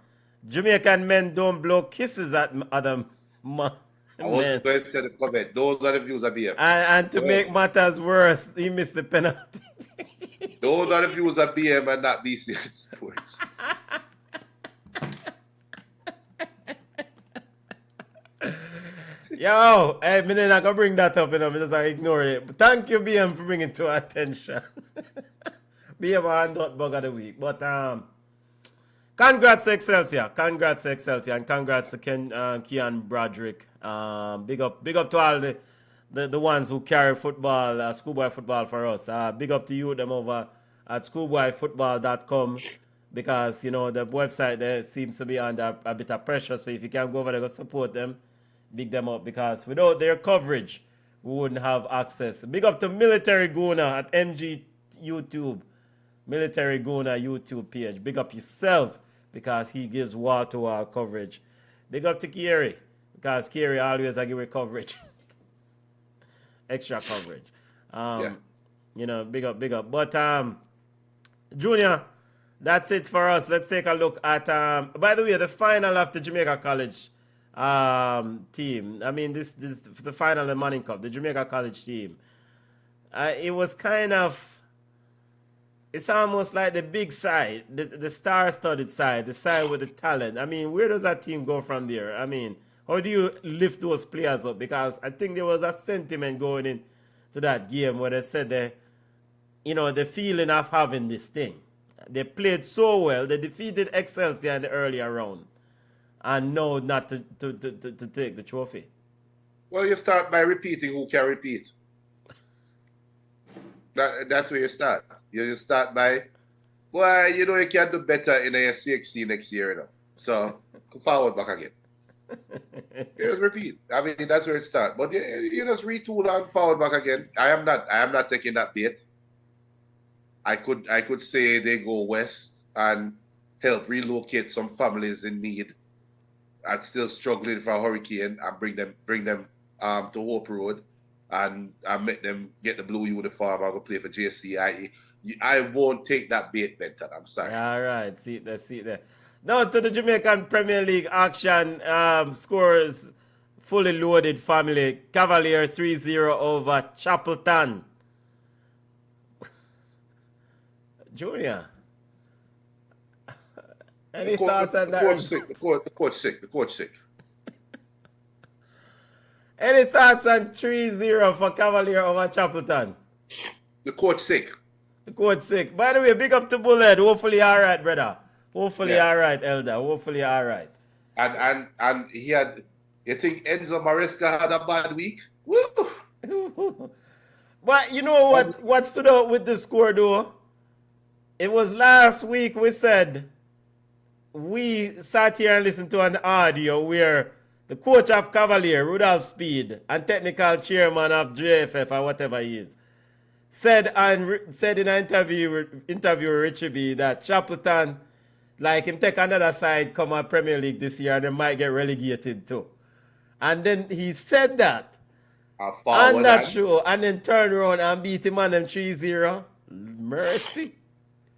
C: Jamaican men don't blow kisses at other men.
D: I was going to say the comment. Those are the views of BM.
C: And to make matters worse, he missed the penalty.
D: Those are the views of BM and not BCN Sports.
C: Yo, hey, I'm not gonna bring that up, I'm just like ignore it. But thank you, BM, for bringing it to our attention. BM and not bug of the week. But congrats to Excelsior, and congrats to Kean Broderick. Big up to all the ones who carry football, schoolboy football for us. Big up to you, them over at schoolboyfootball.com, because the website there seems to be under a bit of pressure. So if you can go over there, go support them, big them up, because without their coverage, we wouldn't have access. Big up to Military Guna at MG YouTube, Military Guna YouTube page. Big up yourself, because he gives wall-to-wall coverage. Big up to Kiri, because Kiri always give you coverage. Extra coverage. Big up. But, Junior, that's it for us. Let's take a look at, by the way, the final of the Jamaica College team. I mean, this the final of the Manning Cup, the Jamaica College team. It was kind of, it's almost like the big side, the star-studded side, the side with the talent. I mean, where does that team go from there? I mean, how do you lift those players up? Because I think there was a sentiment going into that game where they said the feeling of having this thing. They played so well. They defeated Excelsior in the earlier round, and now not to take the trophy.
D: Well, you start by repeating who can repeat. That's where you start. You start by, well, you can do better in AFCON next year, So, forward back again. You just repeat. I mean, that's where it starts. But you just retool and forward back again. I am not taking that bait. I could say they go west and help relocate some families in need and still struggling for a hurricane, and bring them to Hope Road and make them get the blue uniform and go play for JCIE. I won't take that bait, Benton. I'm sorry.
C: All right, see there. Now to the Jamaican Premier League action. Scores fully loaded family. Cavalier 3-0 over Chapelton. Junior, any thoughts on that?
D: The coach sick.
C: Any thoughts on 3-0 for Cavalier over Chapelton?
D: The coach sick.
C: By the way, big up to Bullet. Hopefully all right, brother. Hopefully all right, Elder. Hopefully all right.
D: And he had, you think Enzo Maresca had a bad week? Woo!
C: But you know what stood out with the score though? It was last week we said, we sat here and listened to an audio where the coach of Cavalier, Rudolph Speed, and technical chairman of JFF or whatever he is, said in an interview with Richie B that Chapelton, like him take another side come on Premier League this year and they might get relegated too. And then he said that on that show and then turn around and beat him on them 3-0. Mercy.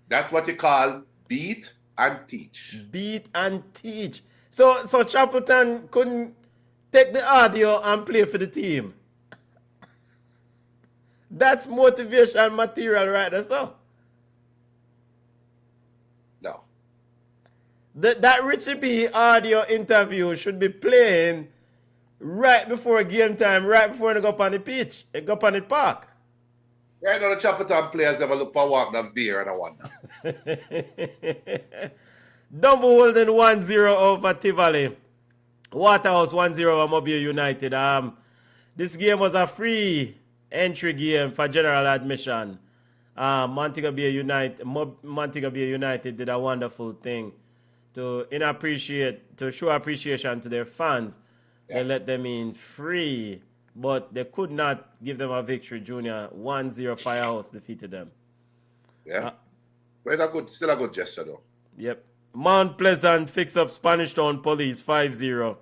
D: That's what you call beat and teach.
C: Beat and teach. So Chapelton couldn't take the audio and play for the team. That's motivation material right there, so.
D: No.
C: That Richie B audio interview should be playing right before game time, right before they go up on the pitch, they go up on the park.
D: Right now, the Chapelton players never look for walk the veer and I wonder.
C: Double Holden 1-0 over Tivoli. Waterhouse 1-0 over Mobile United. This game was a free entry game for general admission. Montego Bay United did a wonderful thing to show appreciation to their fans. They let them in free, but they could not give them a victory. Junior 1-0 Firehouse defeated them.
D: Yeah, but it's still a good gesture though.
C: Yep. Mount Pleasant fix up Spanish Town Police 5-0.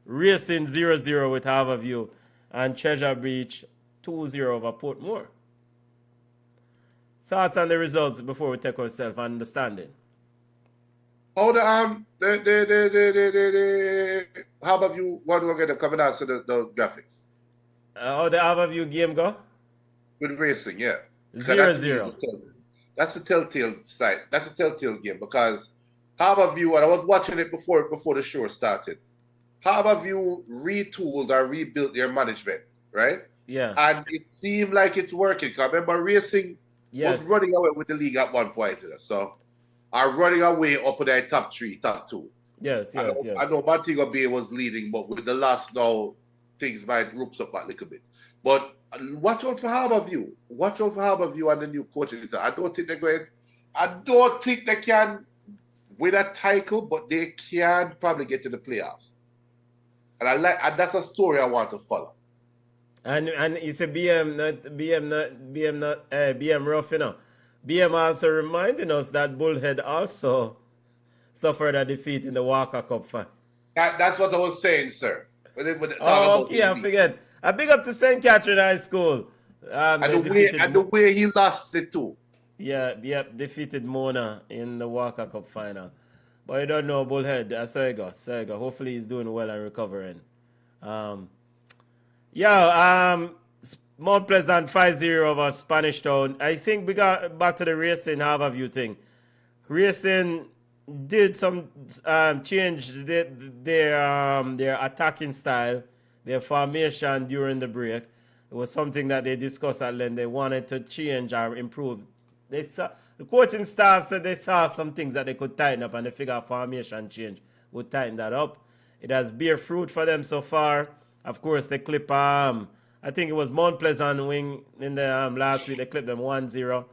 C: Racing 0-0 with Harborview, and Treasure Beach 2-0 over Portmore. Thoughts on the results before we take ourselves understanding?
D: How the Harborview one will get them coming out to the graphic?
C: How the Harborview game go?
D: With racing, yeah.
C: 0-0.
D: That's the telltale side. That's a telltale game because Harborview, and I was watching it before the show started. Harborview retooled or rebuilt their management, right?
C: Yeah.
D: And it seemed like it's working. Because I remember Racing was running away with the league at one point. So are running away up in their top 3, top 2.
C: Yes.
D: I know Montego Bay was leading, but with the last now, things might ropes up a little bit. But watch out for Harborview. Watch out for Harborview and the new coaching. I don't think they can win a title, but they can probably get to the playoffs. And that's a story I want to follow.
C: And it's a BM rough, you know. BM also reminding us that Bullhead also suffered a defeat in the Walker Cup final.
D: That's what I was saying, sir.
C: Okay, I forget. A big up to St. Catherine High School.
D: And the way he lost it too.
C: Yeah, defeated Mona in the Walker Cup final. But I don't know, Bullhead. Sega. Hopefully he's doing well and recovering. Mount Pleasant 5-0 over Spanish Town. I think we got back to the Racing Harborview thing. Racing did some change their attacking style, their formation during the break. It was something that they discussed at length. They wanted to change or improve. The coaching staff said they saw some things that they could tighten up, and they figured formation change would tighten that up. It has bear fruit for them so far. Of course, they clip, I think it was Mount Pleasant wing in the last week. They clipped them 1-0.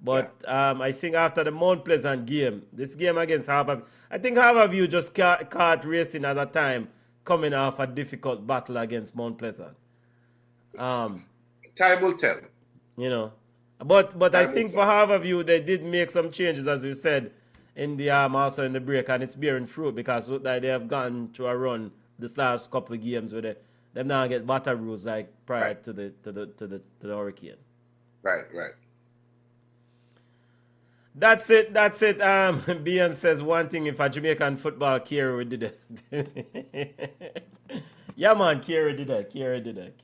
C: But I think after the Mount Pleasant game, this game against Harborview, I think Harborview just caught Racing at that time coming off a difficult battle against Mount Pleasant.
D: Time will tell.
C: You know. But I think for Harborview, they did make some changes, as you said, in the also in the break, and it's bearing fruit because they have gone to a run this last couple of games where them now get battle rules like prior to the Hurricane.
D: Right.
C: That's it. BM says one thing: if a Jamaican football Kira did it. Yeah, man, Kira did it.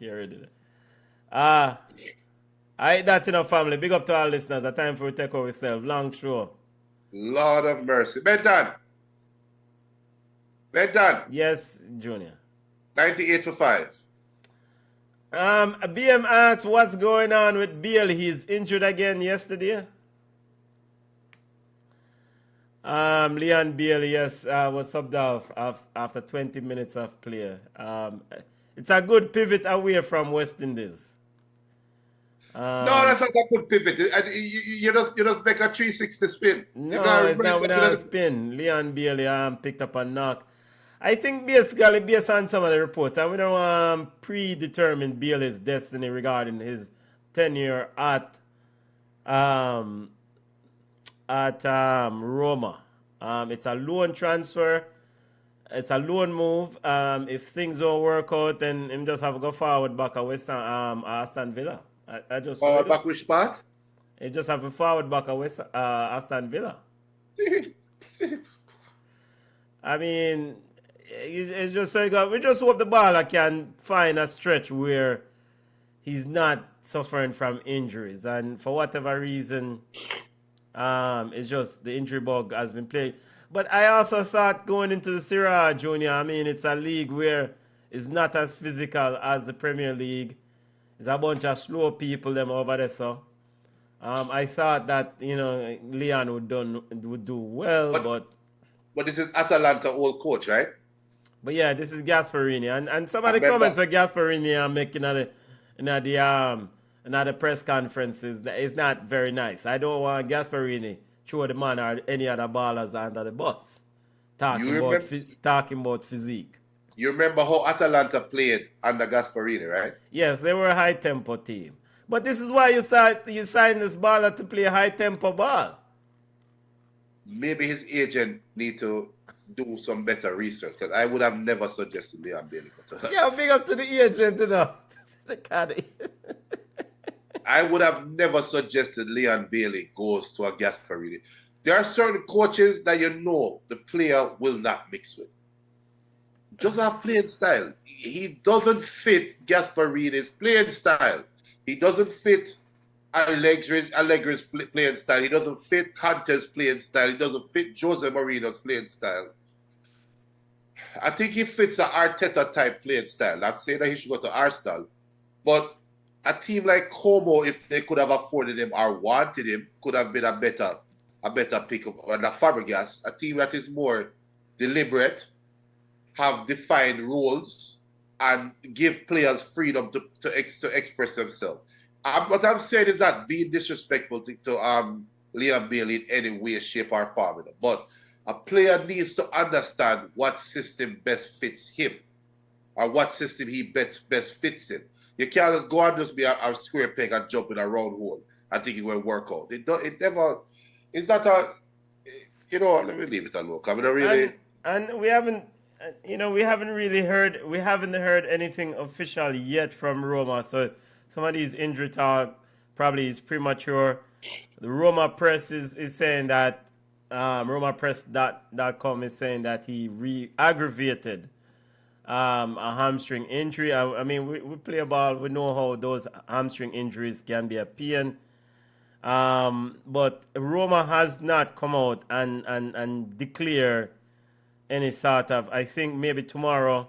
C: I that enough, family. Big up to our listeners. A time for we take over ourselves. Long show.
D: Lord of mercy. Benton.
C: Yes, Junior.
D: 98 for 5.
C: BM asks what's going on with Beal. He's injured again yesterday. Leon Beal, yes, was subbed off after 20 minutes of play. It's a good pivot away from West Indies.
D: No, that's not a good pivot. You just make a 360 spin.
C: No, it's not without a spin. Leon Beal picked up a knock. I think basically, based on some of the reports, and we don't predetermine Beal's destiny regarding his tenure at Roma. It's a loan transfer. It's a loan move. If things don't work out, then him just have to go forward back at Aston Villa. I just
D: forward back which part?
C: He just have a forward back at Aston Villa. I mean, it's just so we just hope the baller can find a stretch where he's not suffering from injuries, and for whatever reason, it's just the injury bug has been playing. But I also thought going into the Serie A, Junior, I mean, it's a league where it's not as physical as the Premier League. It's a bunch of slow people them over there, so. I thought that, Leon would do well,
D: But this is Atalanta old coach, right?
C: But yeah, this is Gasparini, and some of the comments that Gasparini are making at the press conferences, it's not very nice. I don't want Gasparini throw the man or any other ballers under the bus talking about physique.
D: You remember how Atalanta played under Gasparini, right?
C: Yes, they were a high tempo team. But this is why you signed this baller to play a high tempo ball.
D: Maybe his agent need to do some better research, because I would have never suggested Leon Bailey.
C: Yeah, big up to the agent, the caddy.
D: I would have never suggested Leon Bailey goes to a Gasparini. There are certain coaches that the player will not mix with. Just have playing style. He doesn't fit Gasparini's playing style. He doesn't fit Allegri's playing style. He doesn't fit Conte's playing style. He doesn't fit Jose Mourinho's playing style. I think he fits an Arteta type playing style. Not saying that he should go to Arsenal, but a team like Como, if they could have afforded him or wanted him, could have been a better pickup than Fabregas. A team that is more deliberate, have defined roles, and give players freedom to express themselves. What I'm saying is not being disrespectful to Leon Bailey in any way, shape, or form. But a player needs to understand what system best fits him, or what system he best fits in. You can't just go and just be a square peg and jump in a round hole and think it will work out. It's not a, let me leave it alone. I mean, really.
C: And we haven't heard anything official yet from Roma. So some of these injury talk probably is premature. The Roma press is saying that, RomaPress.com is saying that he re-aggravated a hamstring injury. I mean, we play ball. We know how those hamstring injuries can be a pain. But Roma has not come out and declare any sort of. I think maybe tomorrow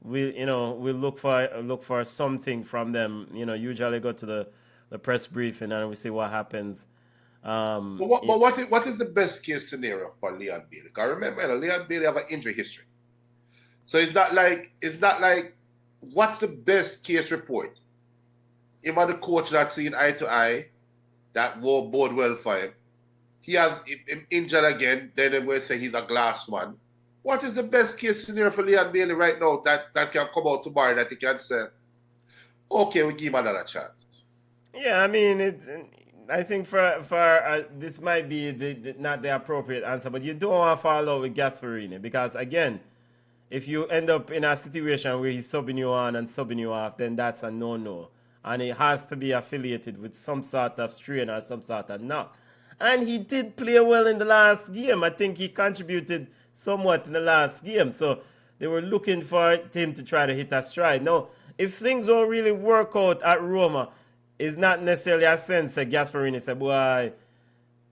C: we'll look for something from them. Usually go to the press briefing and we see what happens.
D: But what is the best case scenario for Leon Bailey? Because remember, Leon Bailey have an injury history. So it's not like what's the best case report? Him and the coach that's seen eye to eye, that will bode well for him. He has him injured again, then they will say he's a glass man. What is the best case scenario for Leon Bailey right now that can come out tomorrow that he can say, okay, we give him another chance?
C: Yeah, I mean, I think for this might be not the appropriate answer, but you don't want to fall out with Gasparini because, again, if you end up in a situation where he's subbing you on and subbing you off, then that's a no-no. And it has to be affiliated with some sort of strain or some sort of knock. And he did play well in the last game. I think he contributed somewhat in the last game. So they were looking for him to try to hit a stride. Now, if things don't really work out at Roma, it's not necessarily a sense that Gasparini said, boy,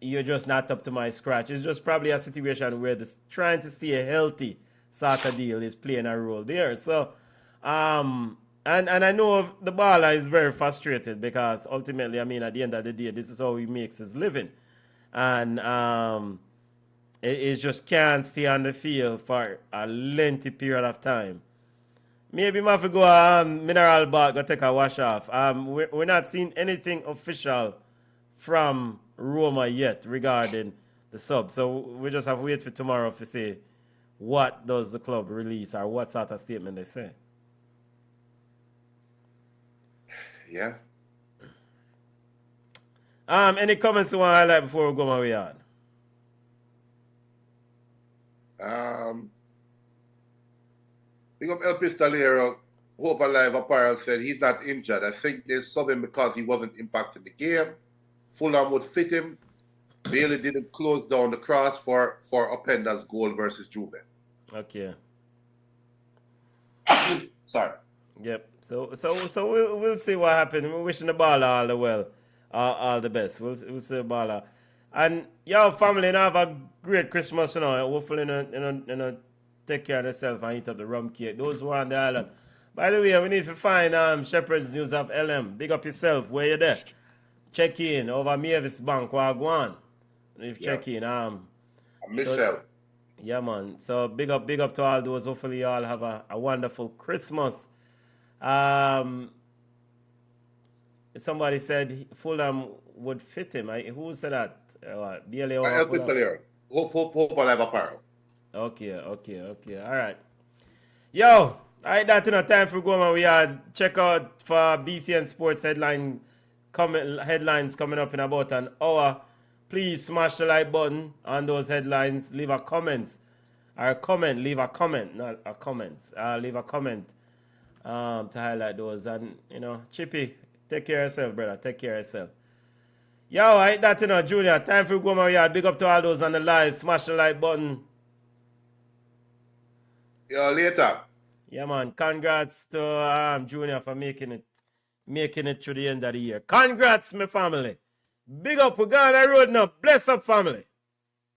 C: you're just not up to my scratch. It's just probably a situation where trying to stay healthy sort of deal is playing a role there. So, and I know the baller is very frustrated because ultimately, I mean, at the end of the day, this is how he makes his living. And it just can't stay on the field for a lengthy period of time. Maybe I have to go mineral bath, go take a wash off. We're not seeing anything official from Roma yet regarding the sub. So we just have to wait for tomorrow to see what does the club release or what sort of statement they say.
D: Yeah.
C: Any comments you want to highlight before we go my way on?
D: Big up El Pistolero, Hope Alive Apparel said he's not injured. I think they subbed him because he wasn't impacting the game. Fulham would fit him. Bailey didn't close down the cross for Openda's goal versus Juve.
C: Okay.
D: Sorry.
C: Yep. So we'll see what happens. We're wishing the baller all the well, all the best. We'll see the baller. And your family now have a great Christmas, Hopefully, take care of yourself and eat up the rum cake. Those who are on the island. By the way, we need to find Shepherd's News of LM. Big up yourself. Where you there? Check in over Mavis Bank. Wagwan. If check in.
D: Michelle.
C: So, yeah, man. So big up to all those. Hopefully, you all have a wonderful Christmas. Somebody said Fulham would fit him. Who said that? BLA or
D: I'll tell you. Hope I'll have apparel.
C: Okay. All right. Yo, that's enough time for going, man. We check out for BCN Sports headlines coming up in about an hour. Please smash the like button on those headlines. Leave a comment. Leave a comment, not a comment. Leave a comment to highlight those. And, Chippy, take care of yourself, brother. Take care of yourself. Yo, that's Junior. Time for you to go, man. Big up to all those on the live. Smash the like button.
D: Yo, later.
C: Yeah, man. Congrats to Junior for making it through the end of the year. Congrats, my family. Big up. We're going on the road now. Bless up, family.